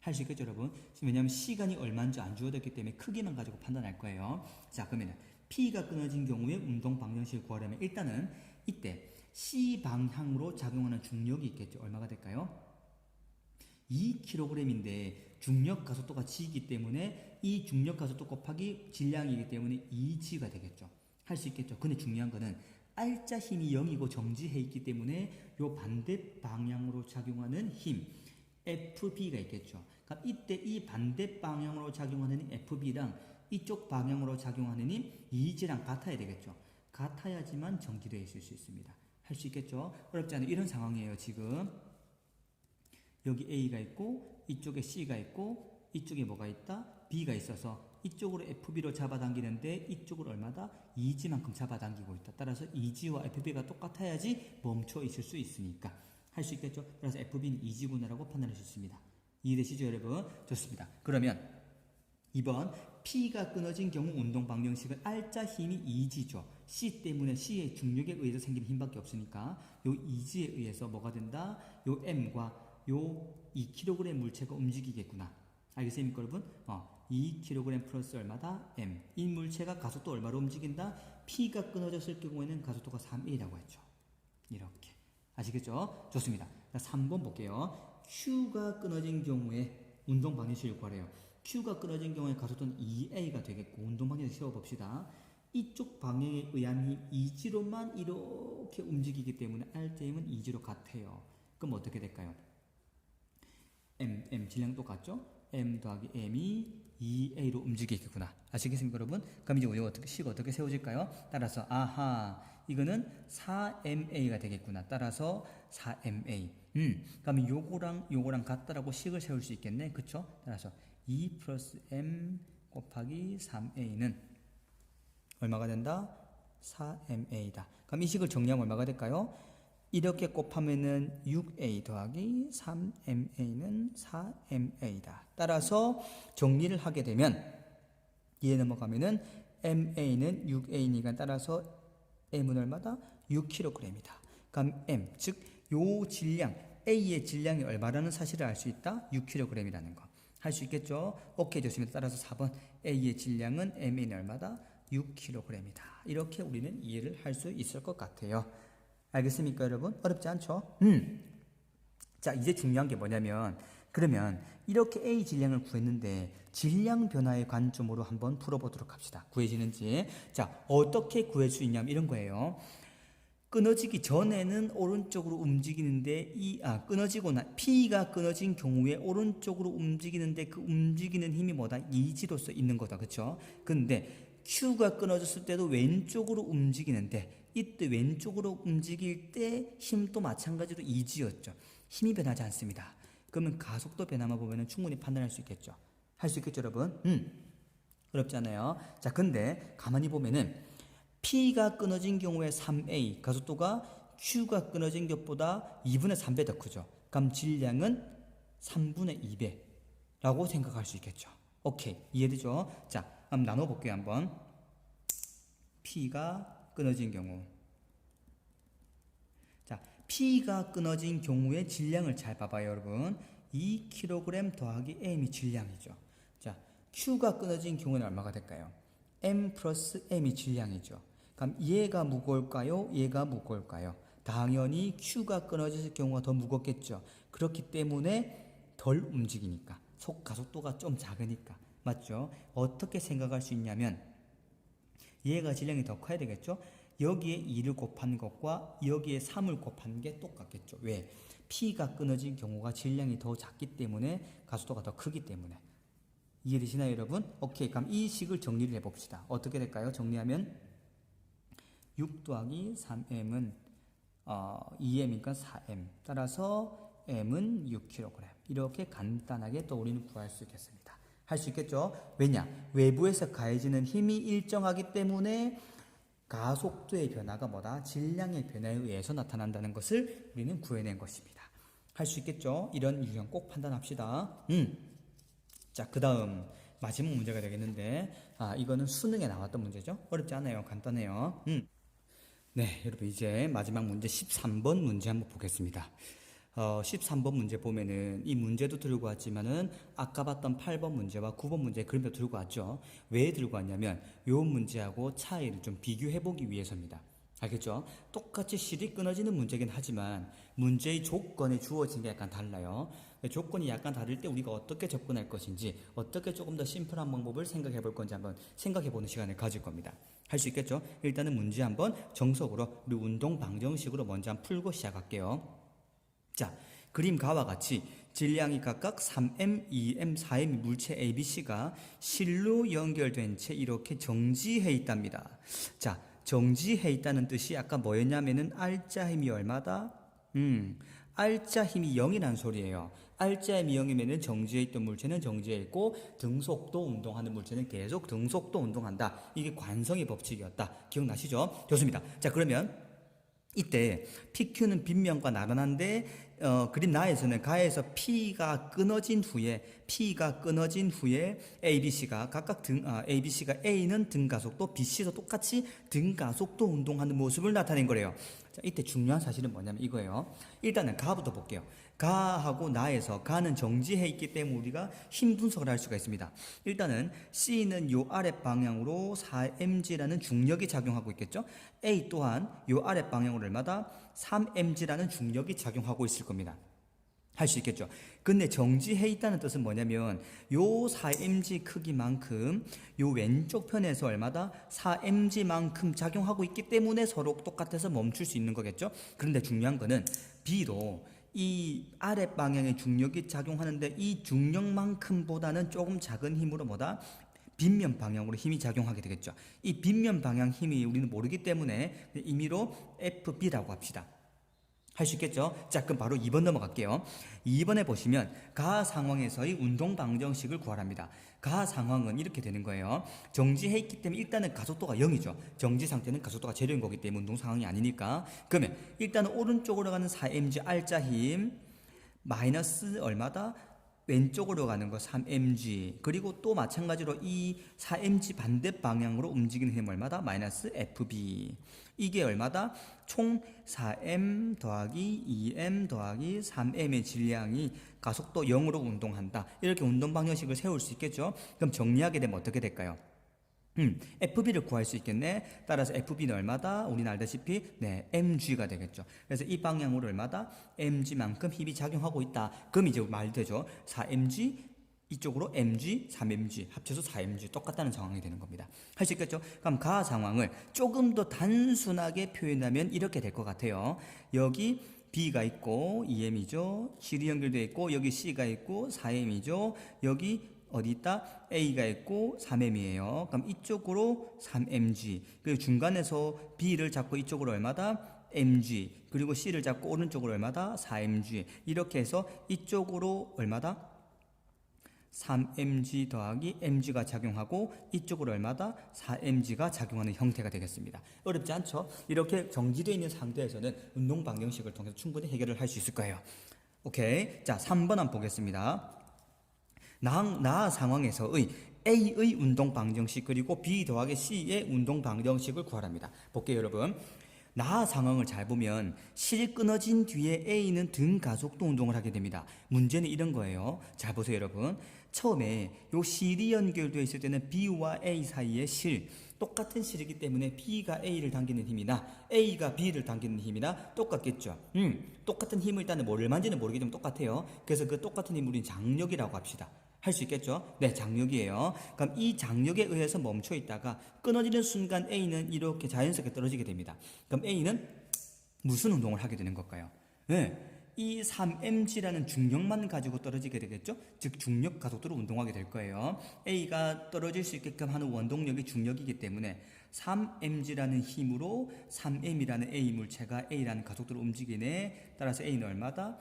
할 수 있겠죠, 여러분? 왜냐하면 시간이 얼마인지 안 주어졌기 때문에 크기만 가지고 판단할 거예요. 자, 그러면 P가 끊어진 경우에 운동 방정식을 구하려면 일단은 이때 C 방향으로 작용하는 중력이 있겠죠. 얼마가 될까요? 2kg인데 중력 가속도가 g이기 때문에 이 중력 가속도 곱하기 질량이기 때문에 2g가 되겠죠. 할 수 있겠죠. 근데 중요한 거는 R자 힘이 0이고 정지해 있기 때문에 요 반대 방향으로 작용하는 힘 FB가 있겠죠. 그럼 이때 이 반대 방향으로 작용하는 힘 FB랑 이쪽 방향으로 작용하는 힘 EG랑 같아야 되겠죠. 같아야지만 정지되어 있을 수 있습니다. 할 수 있겠죠. 어렵지 않은 이런 상황이에요. 지금 여기 A가 있고 이쪽에 C가 있고 이쪽에 뭐가 있다? B가 있어서 이쪽으로 FB로 잡아당기는데 이쪽으로 얼마다? 2G만큼 잡아당기고 있다. 따라서 2G와 FB가 똑같아야지 멈춰 있을 수 있으니까 할 수 있겠죠. 따라서 FB는 2G구나라고 판단할 수 있습니다. 이해되시죠 여러분? 좋습니다. 그러면 2번 P가 끊어진 경우 운동 방정식은 R자 힘이 2G죠. C 때문에 C의 중력에 의해서 생긴 힘밖에 없으니까 요 2G에 의해서 뭐가 된다? 요 M과 요 2kg 물체가 움직이겠구나. 알겠습니까 여러분? 2kg 플러스 얼마다? M. 이 물체가 가속도 얼마로 움직인다? P가 끊어졌을 경우에는 가속도가 3A라고 했죠. 이렇게. 아시겠죠? 좋습니다. 3번 볼게요. Q가 끊어진 경우에 운동 방정식을 구하래요. Q가 끊어진 경우에 가속도는 2A가 되겠고 운동 방정식 세워봅시다. 이쪽 방향에 의한 힘 2G로만 이렇게 움직이기 때문에 R자임은 2G로 같아요. 그럼 어떻게 될까요? M 질량 똑같죠? M 더하기 M이 2A로 움직이겠구나. 아시겠습니까 여러분? 그럼 이제 우리가 C가 어떻게 세워질까요? 따라서 아하 이거는 4MA가 되겠구나. 따라서 4MA. 그러면 요거랑 같다라고 식을 세울 수 있겠네. 그쵸? 따라서 2 플러스 M 곱하기 3A는 얼마가 된다? 4MA다. 그럼 이 식을 정리하면 얼마가 될까요? 이렇게 곱하면은 6A 더하기 3MA는 4MA다. 따라서 정리를 하게 되면 이에 넘어가면은 MA는 6A니까 따라서 M은 얼마다? 6kg이다. 그럼 M, 즉 요 질량, A의 질량이 얼마라는 사실을 알 수 있다? 6kg이라는 거. 할 수 있겠죠? 오케이 좋습니다. 따라서 4번 A의 질량은 MA는 얼마다? 6kg이다. 이렇게 우리는 이해를 할 수 있을 것 같아요. 알겠습니까 여러분? 어렵지 않죠? 자 이제 중요한 게 뭐냐면 그러면 이렇게 A 질량을 구했는데 질량 변화의 관점으로 한번 풀어보도록 합시다. 구해지는지. 자 어떻게 구할 수 있냐면 이런 거예요. 끊어지기 전에는 오른쪽으로 움직이는데 끊어지고 P가 끊어진 경우에 오른쪽으로 움직이는데 그 움직이는 힘이 뭐다? 2G로서 있는 거다. 그쵸? 근데 Q가 끊어졌을 때도 왼쪽으로 움직이는데 이때 왼쪽으로 움직일 때 힘도 마찬가지로 2G였죠. 힘이 변하지 않습니다. 그러면 가속도 변화만 보면 충분히 판단할 수 있겠죠. 할 수 있겠죠 여러분? 어렵지 않아요. 자 근데 가만히 보면은 P가 끊어진 경우에 3A 가속도가 Q가 끊어진 것보다 2분의 3배 더 크죠. 그럼 질량은 3분의 2배라고 생각할 수 있겠죠. 오케이 이해되죠? 자 그럼 나눠볼게요 한번. P가 끊어진 경우 자 P가 끊어진 경우의 질량을 잘 봐봐요 여러분. 2kg 더하기 M이 질량이죠. 자 Q가 끊어진 경우는 얼마가 될까요? M 플러스 M이 질량이죠. 그럼 얘가 무거울까요? 얘가 무거울까요? 당연히 Q가 끊어질 경우가 더 무겁겠죠. 그렇기 때문에 덜 움직이니까 가속도가 좀 작으니까 맞죠? 어떻게 생각할 수 있냐면 얘가 질량이 더 커야 되겠죠? 여기에 2를 곱한 것과 여기에 3을 곱한 게 똑같겠죠. 왜? P가 끊어진 경우가 질량이 더 작기 때문에 가속도가 더 크기 때문에. 이해되시나요 여러분? 오케이 그럼 이 식을 정리를 해봅시다. 어떻게 될까요? 정리하면 6 더하기 3M은 2M이니까 4M 따라서 M은 6kg 이렇게 간단하게 또 우리는 구할 수 있겠습니다. 할 수 있겠죠? 왜냐? 외부에서 가해지는 힘이 일정하기 때문에 가속도의 변화가 뭐다? 질량의 변화에 의해서 나타난다는 것을 우리는 구해낸 것입니다. 할 수 있겠죠? 이런 유형 꼭 판단합시다. 자, 그 다음 마지막 문제가 되겠는데 이거는 수능에 나왔던 문제죠. 어렵지 않아요. 간단해요. 네, 여러분 이제 마지막 문제 13번 문제 한번 보겠습니다. 13번 문제 보면은 이 문제도 들고 왔지만은 아까 봤던 8번 문제와 9번 문제 그림도 들고 왔죠. 왜 들고 왔냐면 요 문제하고 차이를 좀 비교해 보기 위해서입니다. 알겠죠? 똑같이 실이 끊어지는 문제긴 하지만 문제의 조건이 주어진 게 약간 달라요. 조건이 약간 다를 때 우리가 어떻게 접근할 것인지, 어떻게 조금 더 심플한 방법을 생각해 볼 건지 한번 생각해 보는 시간을 가질 겁니다. 할 수 있겠죠? 일단은 문제 한번 정석으로 우리 운동 방정식으로 먼저 한번 풀고 시작할게요. 자, 그림가와 같이 질량이 각각 3m, 2m, 4m의 물체 ABC가 실로 연결된 채 이렇게 정지해 있답니다. 자, 정지해 있다는 뜻이 아까 뭐였냐면은 알짜 힘이 얼마다? 알짜 힘이 0이라는 소리예요. 알짜 힘이 0이면은 정지해 있던 물체는 정지해 있고 등속도 운동하는 물체는 계속 등속도 운동한다. 이게 관성의 법칙이었다. 기억나시죠? 좋습니다. 자, 그러면 이때 PQ는 빗면과 나란한데 그림 나에서는 가에서 P가 끊어진 후에 ABC가 각각 ABC가 A는 등가속도, BC도 똑같이 등가속도 운동하는 모습을 나타낸 거래요. 자, 이때 중요한 사실은 뭐냐면 이거예요. 일단은 가부터 볼게요. 가하고 나에서 가는 정지해 있기 때문에 우리가 힘 분석을 할 수가 있습니다. 일단은 C는 요 아랫 방향으로 4mg라는 중력이 작용하고 있겠죠. A 또한 요 아랫 방향으로 얼마다 3mg라는 중력이 작용하고 있을 겁니다. 할 수 있겠죠. 근데 정지해 있다는 뜻은 뭐냐면 요 4mg 크기만큼 요 왼쪽 편에서 얼마다 4mg만큼 작용하고 있기 때문에 서로 똑같아서 멈출 수 있는 거겠죠. 그런데 중요한 거는 B도 이 아랫 방향의 중력이 작용하는데 이 중력만큼보다는 조금 작은 힘으로 뭐다? 빗면 방향으로 힘이 작용하게 되겠죠. 이 빗면 방향 힘이 우리는 모르기 때문에 임의로 FB라고 합시다. 할 수 있겠죠? 자, 그럼 바로 2번 넘어갈게요. 2번에 보시면 가 상황에서의 운동 방정식을 구하랍니다. 가 상황은 이렇게 되는 거예요. 정지해 있기 때문에 일단은 가속도가 0이죠. 정지 상태는 가속도가 제로인 거기 때문에 운동 상황이 아니니까. 그러면 일단은 오른쪽으로 가는 4mg 알짜 힘 마이너스 얼마다? 왼쪽으로 가는 거 3mg 그리고 또 마찬가지로 이 4mg 반대 방향으로 움직이는 힘 얼마다? 마이너스 FB 이게 얼마다? 총 4m 더하기 2m 더하기 3m의 질량이 가속도 0으로 운동한다. 이렇게 운동 방정식을 세울 수 있겠죠? 그럼 정리하게 되면 어떻게 될까요? FB를 구할 수 있겠네. 따라서 FB는 얼마다? 우리는 알다시피 mg가 되겠죠. 그래서 이 방향으로 얼마다? mg만큼 힘이 작용하고 있다. 그럼 이제 말 되죠. 4mg 이쪽으로 mg, 3mg 합쳐서 4mg 똑같다는 상황이 되는 겁니다. 할 수 있겠죠? 그럼 가 상황을 조금 더 단순하게 표현하면 이렇게 될 것 같아요. 여기 B가 있고 2m이죠. 실이 연결되어 있고 여기 C가 있고 4m이죠. 여기 어디 있다? A가 있고 3m이에요. 그럼 이쪽으로 3mg. 그리고 중간에서 B를 잡고 이쪽으로 얼마다? mg. 그리고 C를 잡고 오른쪽으로 얼마다? 4mg. 이렇게 해서 이쪽으로 얼마다? 3mg 더하기 mg가 작용하고 이쪽으로 얼마다? 4mg가 작용하는 형태가 되겠습니다. 어렵지 않죠? 이렇게 정지되어 있는 상태에서는 운동 방정식을 통해서 충분히 해결을 할 수 있을 거예요. 오케이. 자, 3번 한번 보겠습니다. 나 상황에서의 A의 운동 방정식 그리고 B 더하기 C의 운동 방정식을 구하랍니다. 볼게요, 여러분. 나 상황을 잘 보면 실이 끊어진 뒤에 A는 등 가속도 운동을 하게 됩니다. 문제는 이런 거예요. 잘 보세요, 여러분. 처음에 요 실이 연결되어 있을 때는 B와 A 사이의 실 똑같은 실이기 때문에 B가 A를 당기는 힘이나 A가 B를 당기는 힘이나 똑같겠죠. 똑같은 힘을 일단은 뭐를 만지는 모르겠지만 똑같아요. 그래서 그 똑같은 힘을 우린 장력이라고 합시다. 할 수 있겠죠? 네, 장력이에요. 그럼 이 장력에 의해서 멈춰 있다가 끊어지는 순간 A는 이렇게 자연스럽게 떨어지게 됩니다. 그럼 A는 무슨 운동을 하게 되는 걸까요? 네, 이 3mg라는 중력만 가지고 떨어지게 되겠죠? 즉 중력 가속도로 운동하게 될 거예요. A가 떨어질 수 있게끔 하는 원동력이 중력이기 때문에 3mg라는 힘으로 3m이라는 A 물체가 A라는 가속도로 움직이네. 따라서 A는 얼마다?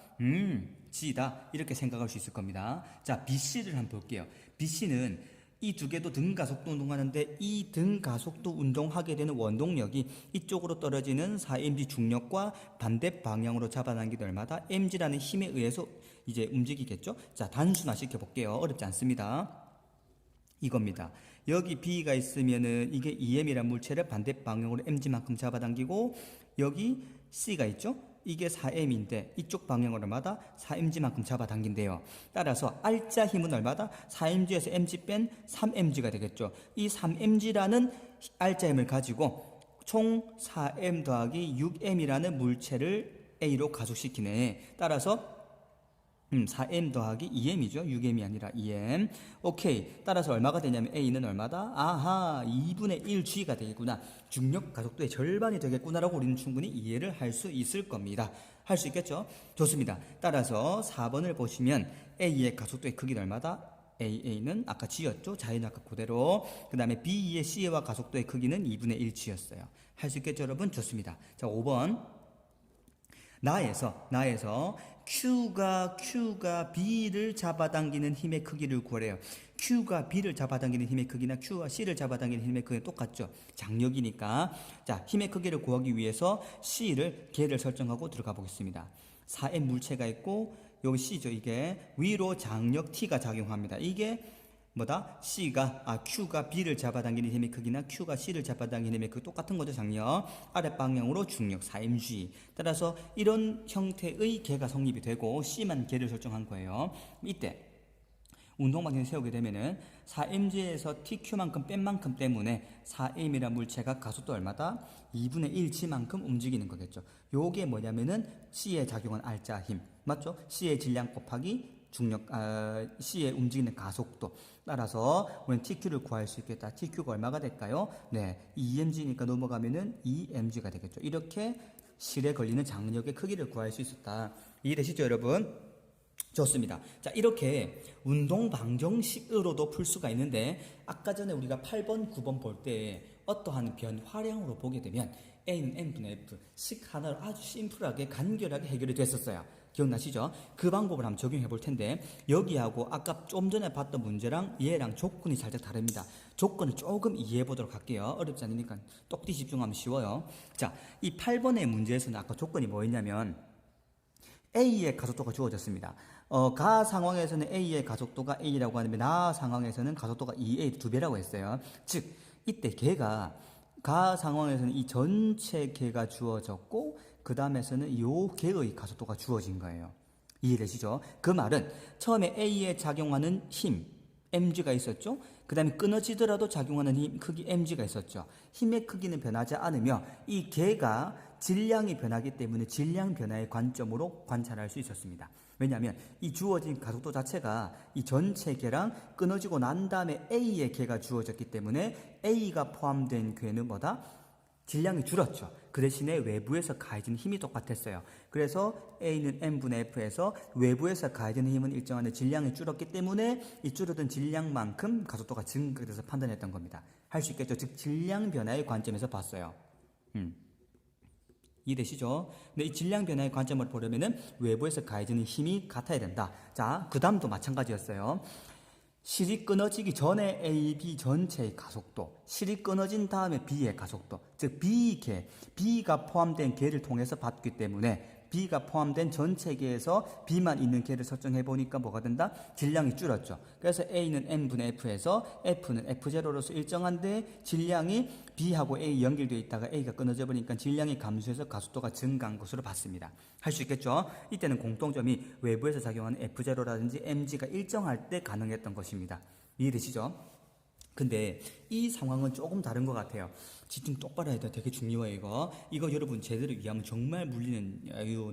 G다. 이렇게 생각할 수 있을 겁니다. 자, BC를 한번 볼게요. BC는 이 두 개도 등가속도 운동하는데 이 등가속도 운동하게 되는 원동력이 이쪽으로 떨어지는 4mg 중력과 반대 방향으로 잡아당기는 얼마다? mg라는 힘에 의해서 이제 움직이겠죠? 자, 단순화시켜 볼게요. 어렵지 않습니다. 이겁니다. 여기 B가 있으면은 이게 2m이란 물체를 반대 방향으로 mg만큼 잡아당기고 여기 C가 있죠? 이게 4m인데 이쪽 방향으로마다 4mg만큼 잡아당긴대요. 따라서 R자 힘은 얼마다? 4mg에서 mg 뺀 3mg가 되겠죠. 이 3mg라는 R자 힘을 가지고 총 4m 더하기 6m이라는 물체를 A로 가속시키네. 따라서 4m 더하기 2m이죠. 6m이 아니라 2m. 오케이. 따라서 얼마가 되냐면 A는 얼마다? 아하, 2분의 1G가 되겠구나. 중력 가속도의 절반이 되겠구나라고 우리는 충분히 이해를 할 수 있을 겁니다. 할 수 있겠죠? 좋습니다. 따라서 4번을 보시면 A의 가속도의 크기는 얼마다? AA는 아까 G였죠? 자연학과 그대로. 그 다음에 B의 C와 가속도의 크기는 2분의 1G였어요. 할 수 있겠죠, 여러분? 좋습니다. 자, 5번. 나에서 Q가 B를 잡아당기는 힘의 크기를 구하래요. Q가 B를 잡아당기는 힘의 크기나 Q가 C를 잡아당기는 힘의 크기는 똑같죠. 장력이니까. 자, 힘의 크기를 구하기 위해서 C를 개를 설정하고 들어가 보겠습니다. 4M 물체가 있고 여기 C죠. 이게 위로 장력 T가 작용합니다. 이게 뭐다? Q가 B를 잡아당기는 힘의 크기나 Q가 C를 잡아당기는 힘의 크기 똑같은 거죠. 장력. 아랫방향으로 중력 4mg. 따라서 이런 형태의 개가 성립이 되고 C만 개를 설정한 거예요. 이때 운동방향을 세우게 되면은 4mg에서 TQ만큼 뺀 만큼 때문에 4m이라는 물체가 가속도 얼마다? 2분의 1g만큼 움직이는 거겠죠. 요게 뭐냐면은 C에 작용한 R자 힘. 맞죠? C의 질량 곱하기 C의 움직이는 가속도. 따라서 우리는 TQ를 구할 수 있겠다. TQ가 얼마가 될까요? 네, 2mg니까 넘어가면은 2mg가 되겠죠. 이렇게 실에 걸리는 장력의 크기를 구할 수 있었다. 이해되시죠, 여러분? 좋습니다. 자, 이렇게 운동 방정식으로도 풀 수가 있는데 아까 전에 우리가 8번, 9번 볼 때 어떠한 변화량으로 보게 되면 A는 N분의 F 식 하나로 아주 심플하게 간결하게 해결이 됐었어요. 기억나시죠? 그 방법을 한번 적용해 볼 텐데 여기하고 아까 좀 전에 봤던 문제랑 얘랑 조건이 살짝 다릅니다. 조건을 조금 이해해 보도록 할게요. 어렵지 않으니까 똑띠 집중하면 쉬워요. 자, 이 8번의 문제에서는 아까 조건이 뭐였냐면 A의 가속도가 주어졌습니다. 가 상황에서는 A의 가속도가 A라고 하는데 나 상황에서는 가속도가 2A 2배라고 했어요. 즉 이때 걔가 가 상황에서는 이 전체 개가 주어졌고 그 다음에서는 요 개의 가속도가 주어진 거예요. 이해되시죠? 그 말은 처음에 A에 작용하는 힘 mg가 있었죠. 그 다음에 끊어지더라도 작용하는 힘 크기 mg가 있었죠. 힘의 크기는 변하지 않으며 이 개가 질량이 변하기 때문에 질량 변화의 관점으로 관찰할 수 있었습니다. 왜냐하면 이 주어진 가속도 자체가 이 전체 개랑 끊어지고 난 다음에 A의 개가 주어졌기 때문에 A가 포함된 괴는 뭐다? 질량이 줄었죠. 그 대신에 외부에서 가해지는 힘이 똑같았어요. 그래서 A는 M분의 F에서 외부에서 가해지는 힘은 일정한데 질량이 줄었기 때문에 이 줄어든 질량만큼 가속도가 증가돼서 판단했던 겁니다. 할 수 있겠죠. 즉 질량 변화의 관점에서 봤어요. 이해되시죠? 근데 이 질량 변화의 관점을 보려면은 외부에서 가해지는 힘이 같아야 된다. 자, 그 다음도 마찬가지였어요. 실이 끊어지기 전에 A, B 전체의 가속도, 실이 끊어진 다음에 B의 가속도, 즉 B가 포함된 개를 통해서 봤기 때문에 B가 포함된 전체 개에서 B만 있는 개를 설정해 보니까 뭐가 된다? 질량이 줄었죠. 그래서 A는 N분의 F에서 F는 F0로서 일정한데 질량이 B하고 A 연결되어 있다가 A가 끊어져 버리니까 질량이 감소해서 가속도가 증가한 것으로 봤습니다. 할 수 있겠죠? 이때는 공통점이 외부에서 작용하는 F0라든지 mg가 일정할 때 가능했던 것입니다. 이해되시죠? 근데 이 상황은 조금 다른 것 같아요. 집중 똑바로 해야 돼. 되게 중요해요, 이거 여러분 제대로 이해하면 정말 물리는,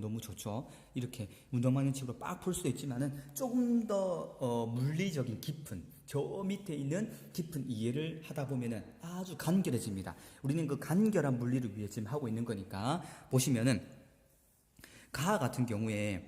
너무 좋죠. 이렇게 운동방향식으로 빡 풀 수도 있지만은 조금 더 물리적인 깊은, 저 밑에 있는 깊은 이해를 하다 보면은 아주 간결해집니다. 우리는 그 간결한 물리를 위해 지금 하고 있는 거니까. 보시면은 가 같은 경우에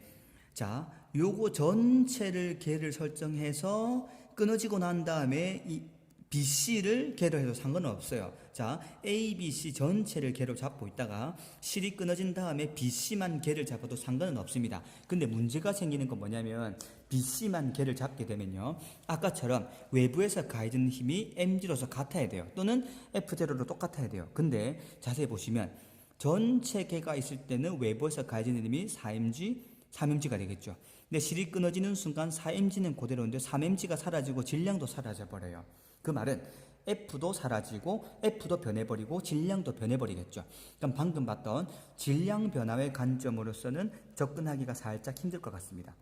자, 요거 전체를 개를 설정해서 끊어지고 난 다음에 이 BC를 개로 해도 상관은 없어요. 자, A, B, C 전체를 개로 잡고 있다가 실이 끊어진 다음에 BC만 개를 잡아도 상관은 없습니다. 근데 문제가 생기는 건 뭐냐면 BC만 개를 잡게 되면요, 아까처럼 외부에서 가해지는 힘이 mg로서 같아야 돼요. 또는 F0로 똑같아야 돼요. 근데 자세히 보시면 전체 개가 있을 때는 외부에서 가해지는 힘이 4mg, 3mg가 되겠죠. 근데 실이 끊어지는 순간 4mg는 그대로인데 3mg가 사라지고 질량도 사라져 버려요. 그 말은 F도 사라지고 F도 변해버리고 질량도 변해버리겠죠. 그럼 방금 봤던 질량 변화의 관점으로서는 접근하기가 살짝 힘들 것 같습니다.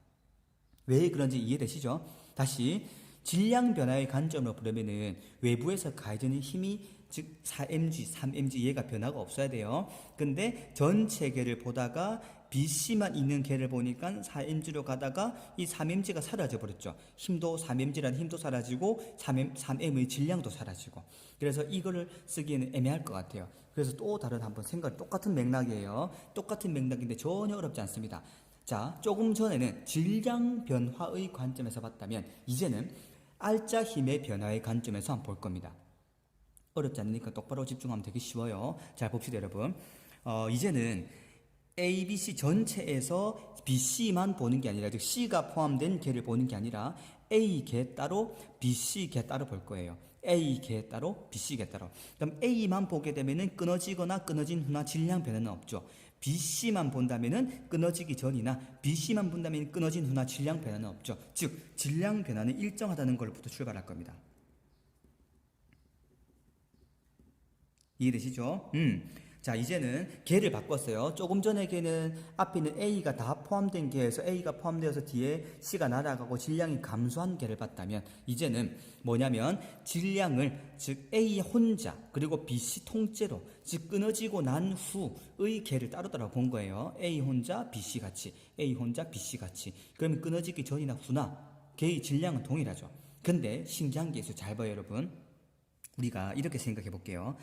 왜 그런지 이해되시죠? 다시 질량 변화의 관점으로 보려면은 외부에서 가해지는 힘이 즉 4mg, 3mg 얘가 변화가 없어야 돼요. 근데 전체 계를 보다가 BC만 있는 계를 보니까 4mg로 가다가 이 3mg가 사라져 버렸죠. 힘도 3mg라는 힘도 사라지고 3m의 질량도 사라지고. 그래서 이거를 쓰기에는 애매할 것 같아요. 그래서 또 다른 한번 생각, 똑같은 맥락이에요. 똑같은 맥락인데 전혀 어렵지 않습니다. 자, 조금 전에는 질량 변화의 관점에서 봤다면 이제는 알짜 힘의 변화의 관점에서 한번 볼 겁니다. 어렵지 않으니까 똑바로 집중하면 되게 쉬워요. 잘 봅시다, 여러분. 이제는 ABC 전체에서 BC만 보는 게 아니라, 즉 C가 포함된 개를 보는 게 아니라 A 개 따로, BC 개 따로 볼 거예요. A 개 따로, BC 개 따로. 그럼 A만 보게 되면은 끊어지거나 끊어진 후나 질량 변화는 없죠. BC만 본다면은 끊어지기 전이나 BC만 본다면 끊어진 후나 질량 변화는 없죠. 즉 질량 변화는 일정하다는 걸부터 출발할 겁니다. 이해되시죠? 자, 이제는 개를 바꿨어요. 조금 전에 개는 앞에 있는 A가 다 포함된 개에서 A가 포함되어서 뒤에 C가 날아가고 질량이 감소한 개를 봤다면 이제는 뭐냐면 질량을 즉 A 혼자 그리고 BC 통째로 즉 끊어지고 난 후의 개를 따로따로 본 거예요. A 혼자 BC 같이 A 혼자 BC 같이. 그러면 끊어지기 전이나 후나 개의 질량은 동일하죠. 근데 신기한 게 있어요. 잘 봐요, 여러분. 우리가 이렇게 생각해 볼게요.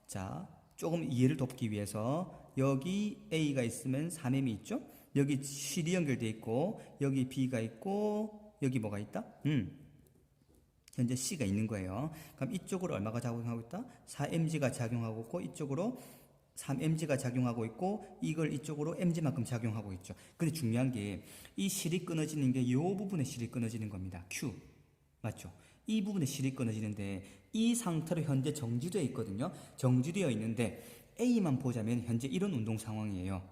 자, 조금 이해를 돕기 위해서 여기 A가 있으면 3M이 있죠? 여기 실이 연결되어 있고 여기 B가 있고 여기 뭐가 있다? 현재 C가 있는 거예요. 그럼 이쪽으로 얼마가 작용하고 있다? 4mg가 작용하고 있고 이쪽으로 3mg가 작용하고 있고 이걸 이쪽으로 mg만큼 작용하고 있죠. 근데 중요한 게 이 실이 끊어지는 게 이 부분에 실이 끊어지는 겁니다. Q. 맞죠? 이 부분에 실이 끊어지는데 이 상태로 현재 정지되어 있거든요. 정지되어 있는데 A만 보자면 현재 이런 운동 상황이에요.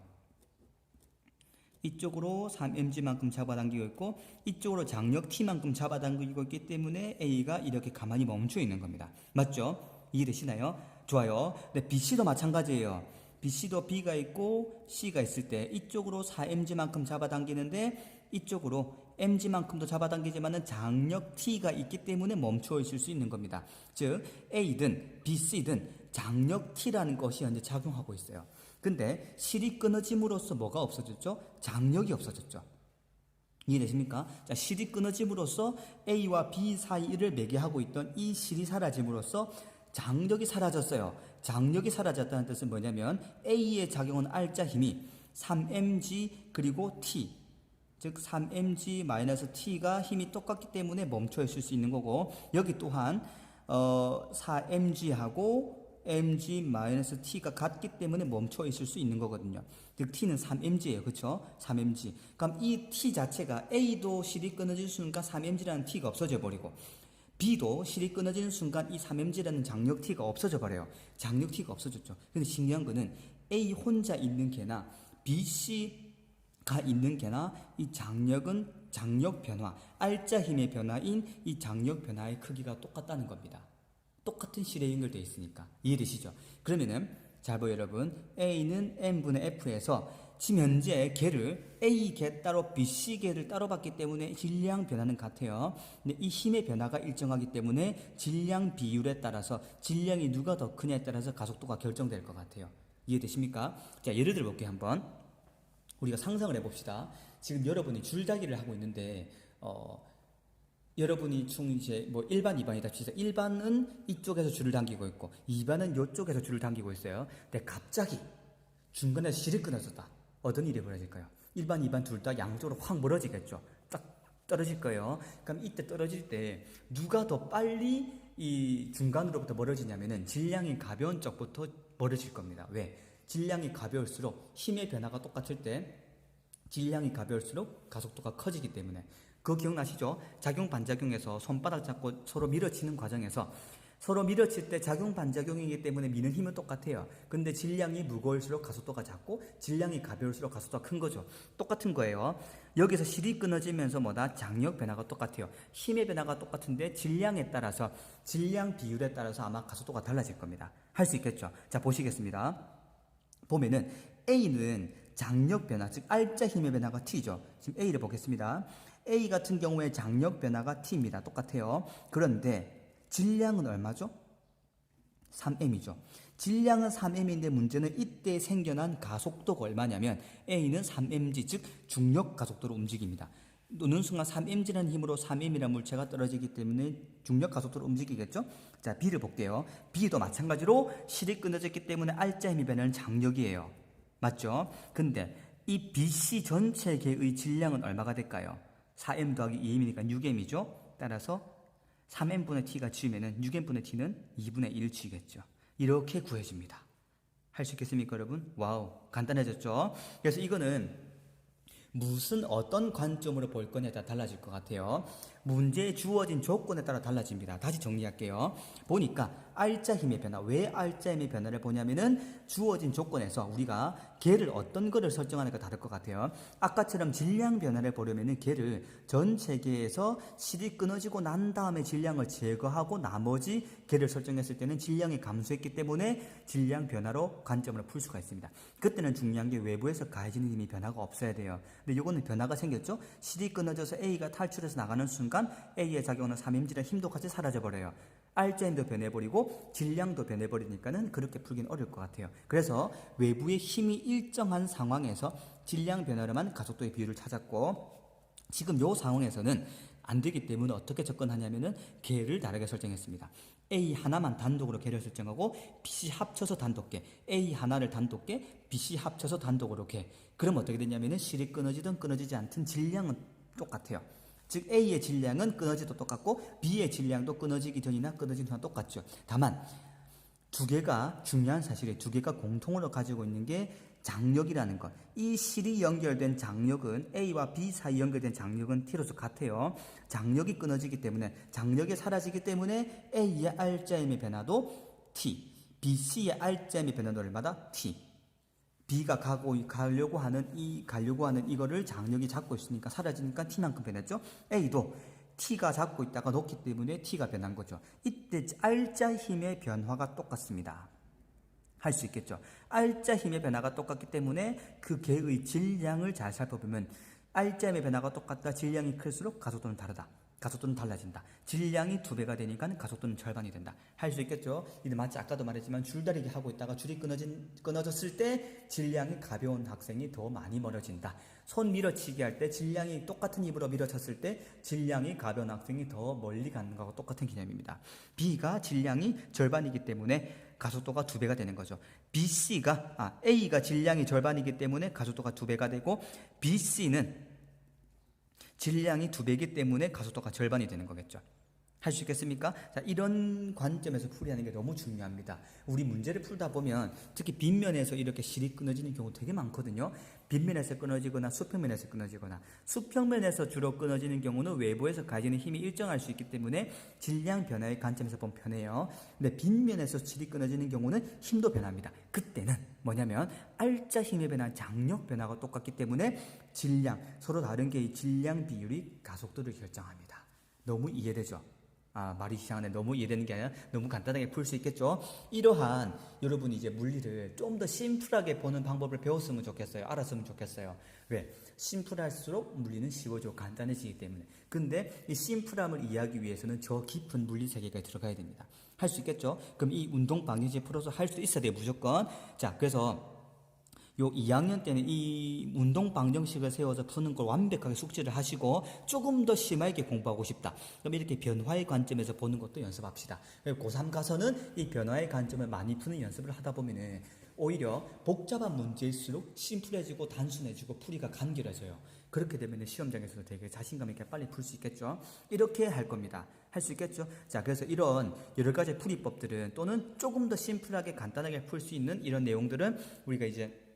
이쪽으로 3mg만큼 잡아당기고 있고 이쪽으로 장력 T만큼 잡아당기고 있기 때문에 A가 이렇게 가만히 멈춰 있는 겁니다. 맞죠? 이해되시나요? 좋아요. 네, BC도 마찬가지예요. BC도 B가 있고 C가 있을 때 이쪽으로 4mg만큼 잡아당기는데 이쪽으로 mg만큼도 잡아당기지만은 장력 T가 있기 때문에 멈춰 있을 수 있는 겁니다. 즉 A든 BC든 장력 T라는 것이 현재 작용하고 있어요. 근데 실이 끊어짐으로써 뭐가 없어졌죠? 장력이 없어졌죠. 이해되십니까? 자, 실이 끊어짐으로써 A와 B 사이를 매개하고 있던 이 실이 사라짐으로써 장력이 사라졌어요. 장력이 사라졌다는 뜻은 뭐냐면 A의 작용은 알짜 힘이 3mg 그리고 T 즉 3mg-t가 힘이 똑같기 때문에 멈춰 있을 수 있는 거고 여기 또한 4mg하고 mg-t가 같기 때문에 멈춰 있을 수 있는 거거든요. 즉 t는 3mg예요. 그렇죠? 3mg. 그럼 이 t 자체가 A도 실이 끊어질 순간 3mg라는 t가 없어져 버리고 B도 실이 끊어지는 순간 이 3mg라는 장력 t가 없어져 버려요. 장력 t가 없어졌죠. 근데 신기한 거는 A 혼자 있는 개나 BC가 있는 개나 이 장력은 장력 변화, 알짜 힘의 변화인 이 장력 변화의 크기가 똑같다는 겁니다. 똑같은 실에 연결되어 있으니까. 이해되시죠? 그러면은 잘 봐요 여러분. A는 n분의 F에서 지금 현재 개를 A 개 따로 BC 개를 따로 봤기 때문에 질량 변화는 같아요. 근데 이 힘의 변화가 일정하기 때문에 질량 비율에 따라서 질량이 누가 더 크냐에 따라서 가속도가 결정될 것 같아요. 이해되십니까? 자, 예를 들어 볼게요 한번. 우리가 상상을 해봅시다. 지금 여러분이 줄다기를 하고 있는데 여러분이 이제 뭐 1반, 2반이다 치자. 1반은 이쪽에서 줄을 당기고 있고 2반은 이쪽에서 줄을 당기고 있어요. 근데 갑자기 중간에 실이 끊어졌다. 어떤 일이 벌어질까요? 1반, 2반 둘 다 양쪽으로 확 멀어지겠죠. 딱 떨어질 거예요. 그럼 이때 떨어질 때 누가 더 빨리 이 중간으로부터 멀어지냐면은 질량이 가벼운 쪽부터 멀어질 겁니다. 왜? 질량이 가벼울수록 힘의 변화가 똑같을 때 질량이 가벼울수록 가속도가 커지기 때문에. 그거 기억나시죠? 작용 반작용에서 손바닥 잡고 서로 밀어치는 과정에서 서로 밀어칠 때 작용 반작용이기 때문에 미는 힘은 똑같아요. 근데 질량이 무거울수록 가속도가 작고 질량이 가벼울수록 가속도가 큰 거죠. 똑같은 거예요. 여기서 실이 끊어지면서 뭐다? 장력 변화가 똑같아요. 힘의 변화가 똑같은데 질량에 따라서 질량 비율에 따라서 아마 가속도가 달라질 겁니다. 할 수 있겠죠. 자, 보시겠습니다. 보면은 A는 장력 변화, 즉 R자 힘의 변화가 T죠. 지금 A를 보겠습니다. A 같은 경우에 장력 변화가 T입니다. 똑같아요. 그런데 질량은 얼마죠? 3m이죠. 질량은 3m인데 문제는 이때 생겨난 가속도가 얼마냐면 A는 3mg, 즉 중력 가속도로 움직입니다. 노는 순간 3mg라는 힘으로 3m이라는 물체가 떨어지기 때문에 중력 가속도로 움직이겠죠? 자, B를 볼게요. B도 마찬가지로 실이 끊어졌기 때문에 R자 힘의 변화는 장력이에요. 맞죠? 근데 이 BC 전체 계의 질량은 얼마가 될까요? 4m 더하기 2m이니까 6m이죠. 따라서 3m분의 t가 지우면은 6m분의 t는 2분의 1을 지우겠죠. 이렇게 구해집니다. 할 수 있겠습니까, 여러분? 와우, 간단해졌죠? 그래서 이거는 무슨 어떤 관점으로 볼 거냐에 따라 달라질 것 같아요. 문제에 주어진 조건에 따라 달라집니다. 다시 정리할게요. 보니까 R자 힘의 변화, 왜 R자 힘의 변화를 보냐면은 주어진 조건에서 우리가 걔를 어떤 거를 설정하는가 다를 것 같아요. 아까처럼 질량 변화를 보려면은 걔를 전 세계에서 실이 끊어지고 난 다음에 질량을 제거하고 나머지 걔를 설정했을 때는 질량이 감소했기 때문에 질량 변화로 관점으로 풀 수가 있습니다. 그때는 중요한 게 외부에서 가해지는 힘이 변화가 없어야 돼요. 근데 이거는 변화가 생겼죠. 실이 끊어져서 A가 탈출해서 나가는 순간 A의 작용하는 3mg의 힘도 같이 사라져버려요. R자 힘도 변해버리고 질량도 변해버리니까는 그렇게 풀긴 어려울 것 같아요. 그래서 외부의 힘이 일정한 상황에서 질량 변화로만 가속도의 비율을 찾았고, 지금 이 상황에서는 안 되기 때문에 어떻게 접근하냐면은 걔를 다르게 설정했습니다. A 하나만 단독으로 걔를 설정하고 BC 합쳐서 단독계, A 하나를 단독계, BC 합쳐서 단독으로 걔. 그럼 어떻게 되냐면은 실이 끊어지든 끊어지지 않든 질량은 똑같아요. 즉 A의 질량은 끊어지도 똑같고 B의 질량도 끊어지기 전이나 끊어지기 후나 똑같죠. 다만 두 개가 중요한 사실이 두 개가 공통으로 가지고 있는 게 장력이라는 것. 이 실이 연결된 장력은 A와 B 사이 연결된 장력은 T로서 같아요. 장력이 끊어지기 때문에 장력이 사라지기 때문에 A의 R자임의 변화도 T, BC의 R자임의 변화도 얼마다? T. B가 가려고 하는 이거를 장력이 잡고 있으니까 사라지니까 T만큼 변했죠. A도 T가 잡고 있다가 놓기 때문에 T가 변한 거죠. 이때 R자 힘의 변화가 똑같습니다. 할 수 있겠죠. R자 힘의 변화가 똑같기 때문에 그 개의 질량을 잘 살펴보면 R자 힘의 변화가 똑같다. 질량이 클수록 가속도는 다르다. 가속도는 달라진다. 질량이 2배가 되니까 가속도는 절반이 된다. 할 수 있겠죠. 이제 마치 아까도 말했지만 줄다리기 하고 있다가 줄이 끊어졌을 때 질량이 가벼운 학생이 더 많이 멀어진다. 손 밀어치기 할 때 질량이 똑같은 힘으로 밀어쳤을 때 질량이 가벼운 학생이 더 멀리 가는 거하고 똑같은 개념입니다. B가 질량이 절반이기 때문에 가속도가 2배가 되는 거죠. A가 질량이 절반이기 때문에 가속도가 2배가 되고 BC는 질량이 2배이기 때문에 가속도가 절반이 되는 거겠죠. 할 수 있겠습니까? 자, 이런 관점에서 풀이하는 게 너무 중요합니다. 우리 문제를 풀다 보면 특히 빗면에서 이렇게 실이 끊어지는 경우 되게 많거든요. 빗면에서 끊어지거나 수평면에서 끊어지거나, 수평면에서 주로 끊어지는 경우는 외부에서 가지는 힘이 일정할 수 있기 때문에 질량 변화의 관점에서 보면 편해요. 근데 빗면에서 실이 끊어지는 경우는 힘도 변합니다. 그때는 뭐냐면 R자 힘의 변화, 장력 변화가 똑같기 때문에 질량, 서로 다른 게 이 질량 비율이 가속도를 결정합니다. 너무 이해되죠? 말이 이상하네. 너무 이해되는 게 아니라 너무 간단하게 풀 수 있겠죠? 이러한 여러분이 이제 물리를 좀 더 심플하게 보는 방법을 배웠으면 좋겠어요. 알았으면 좋겠어요. 왜? 심플할수록 물리는 쉬워지고 간단해지기 때문에. 근데 이 심플함을 이해하기 위해서는 저 깊은 물리 세계에 들어가야 됩니다. 할 수 있겠죠? 그럼 이 운동 방정식 풀어서 할 수 있어야 돼요. 무조건. 자, 그래서 요 2학년 때는 이 운동 방정식을 세워서 푸는 걸 완벽하게 숙지를 하시고 조금 더 심하게 공부하고 싶다. 그럼 이렇게 변화의 관점에서 보는 것도 연습합시다. 고3 가서는 이 변화의 관점을 많이 푸는 연습을 하다 보면은 오히려 복잡한 문제일수록 심플해지고 단순해지고 풀이가 간결해져요. 그렇게 되면 시험장에서도 되게 자신감 있게 빨리 풀 수 있겠죠. 이렇게 할 겁니다. 할 수 있겠죠. 자, 그래서 이런 여러 가지 풀이법들은 또는 조금 더 심플하게 간단하게 풀 수 있는 이런 내용들은 우리가 이제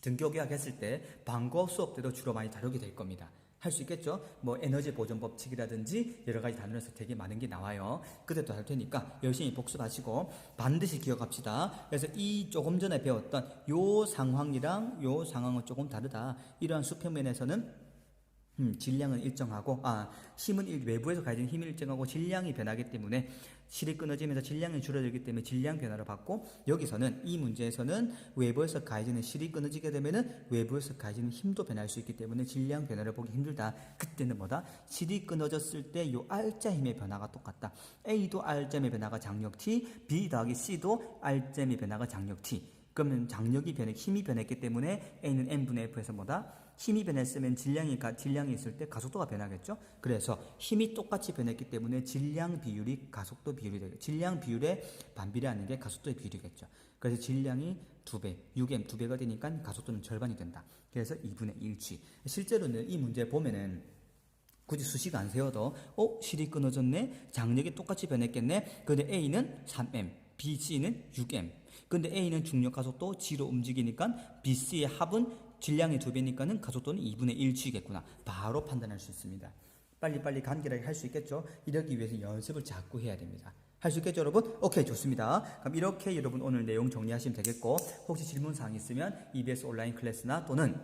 등교 개학했을 때 방과후 수업 때도 주로 많이 다루게 될 겁니다. 할 수 있겠죠? 뭐 에너지 보존 법칙이라든지 여러 가지 단어에서 되게 많은 게 나와요. 그때도 할 테니까 열심히 복습하시고 반드시 기억합시다. 그래서 이 조금 전에 배웠던 요 상황이랑 요 상황은 조금 다르다. 이러한 수평면에서는 질량은 일정하고 힘은 외부에서 가해진 힘이 일정하고 질량이 변하기 때문에 실이 끊어지면서 질량이 줄어들기 때문에 질량 변화를 받고, 여기서는 이 문제에서는 외부에서 가해지는 실이 끊어지게 되면은 외부에서 가해지는 힘도 변할 수 있기 때문에 질량 변화를 보기 힘들다. 그때는 뭐다? 실이 끊어졌을 때 요 R자 힘의 변화가 똑같다. A도 R자 힘의 변화가 장력 T, B 더하기 C도 R자 힘의 변화가 장력 T. 그러면 장력이 힘이 변했기 때문에 A는 N분의 F에서 뭐다? 힘이 변했으면 질량이 있을 때 가속도가 변하겠죠? 그래서 힘이 똑같이 변했기 때문에 질량 비율이 가속도 비율이 되겠죠. 질량 비율에 반비례하는 게 가속도의 비율이겠죠. 그래서 질량이 2배, 6m 2배가 되니까 가속도는 절반이 된다. 그래서 2분의 1치. 실제로는 이 문제 보면은 굳이 수식 안 세워도 실이 끊어졌네? 장력이 똑같이 변했겠네? 근데 A는 3m, B, C는 6m. 근데 A는 중력 가속도 G로 움직이니까 BC의 합은 질량의 2배니까는 가속도는 2분의 1치겠구나. 바로 판단할 수 있습니다. 빨리빨리 간결하게 할 수 있겠죠? 이러기 위해서 연습을 자꾸 해야 됩니다. 할 수 있겠죠, 여러분? 오케이, 좋습니다. 그럼 이렇게 여러분 오늘 내용 정리하시면 되겠고, 혹시 질문사항 있으면 EBS 온라인 클래스나 또는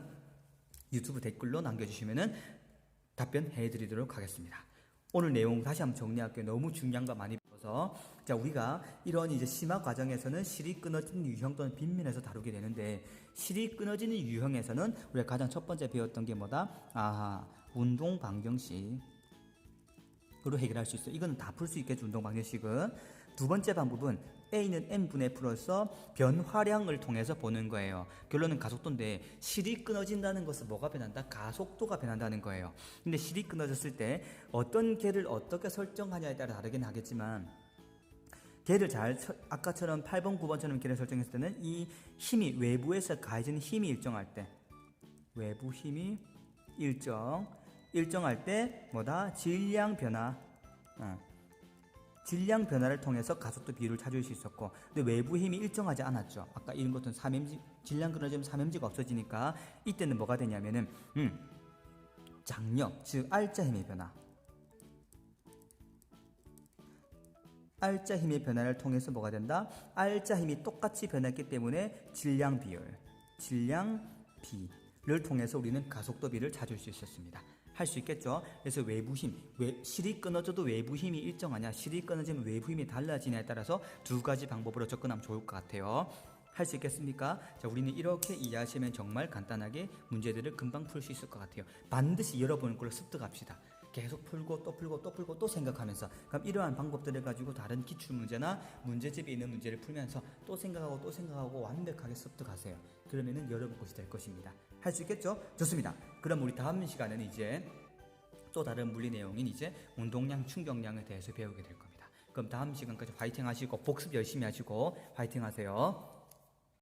유튜브 댓글로 남겨주시면은 답변해 드리도록 하겠습니다. 오늘 내용 다시 한번 정리할게요. 너무 중요한 거 많이 배워서. 자, 우리가 이런 이제 심화 과정에서는 실이 끊어지는 유형 또는 빗면에서 다루게 되는데, 실이 끊어지는 유형에서는 우리가 가장 첫 번째 배웠던 게 뭐다? 운동 방정식으로 해결할 수 있어요. 이거는 다 풀 수 있겠죠, 운동 방정식은. 두 번째 방법은 A는 N분의 F로서 변화량을 통해서 보는 거예요. 결론은 가속도인데 실이 끊어진다는 것은 뭐가 변한다? 가속도가 변한다는 거예요. 근데 실이 끊어졌을 때 어떤 개를 어떻게 설정하냐에 따라 다르긴 하겠지만, 개를 아까처럼 8번, 9번처럼 개를 설정했을 때는 이 힘이 외부에서 가해지는 힘이 일정할 때, 외부 힘이 일정할 때 뭐다? 질량 변화를 통해서 가속도 비율을 찾을 수 있었고, 근데 외부 힘이 일정하지 않았죠. 아까 이런 것은 질량 끊어지면 3mg가 없어지니까 이때는 뭐가 되냐면은 장력, 즉 R자 힘의 변화. R자 힘의 변화를 통해서 뭐가 된다? R자 힘이 똑같이 변했기 때문에 질량 B를 통해서 우리는 가속도 B를 찾을 수 있었습니다. 할 수 있겠죠? 그래서 외부 힘, 실이 끊어져도 외부 힘이 일정하냐, 실이 끊어지면 외부 힘이 달라지냐에 따라서 두 가지 방법으로 접근하면 좋을 것 같아요. 할 수 있겠습니까? 자, 우리는 이렇게 이해하시면 정말 간단하게 문제들을 금방 풀 수 있을 것 같아요. 반드시 여러분 걸로 습득합시다. 계속 풀고 또 풀고 또 풀고 또 생각하면서, 그럼 이러한 방법들을 가지고 다른 기출문제나 문제집에 있는 문제를 풀면서 또 생각하고 또 생각하고 완벽하게 습득하세요. 그러면은 여러분 것이 될 것입니다. 할 수 있겠죠? 좋습니다. 그럼 우리 다음 시간에는 이제 또 다른 물리 내용인 이제 운동량, 충격량에 대해서 배우게 될 겁니다. 그럼 다음 시간까지 화이팅 하시고 복습 열심히 하시고 화이팅 하세요.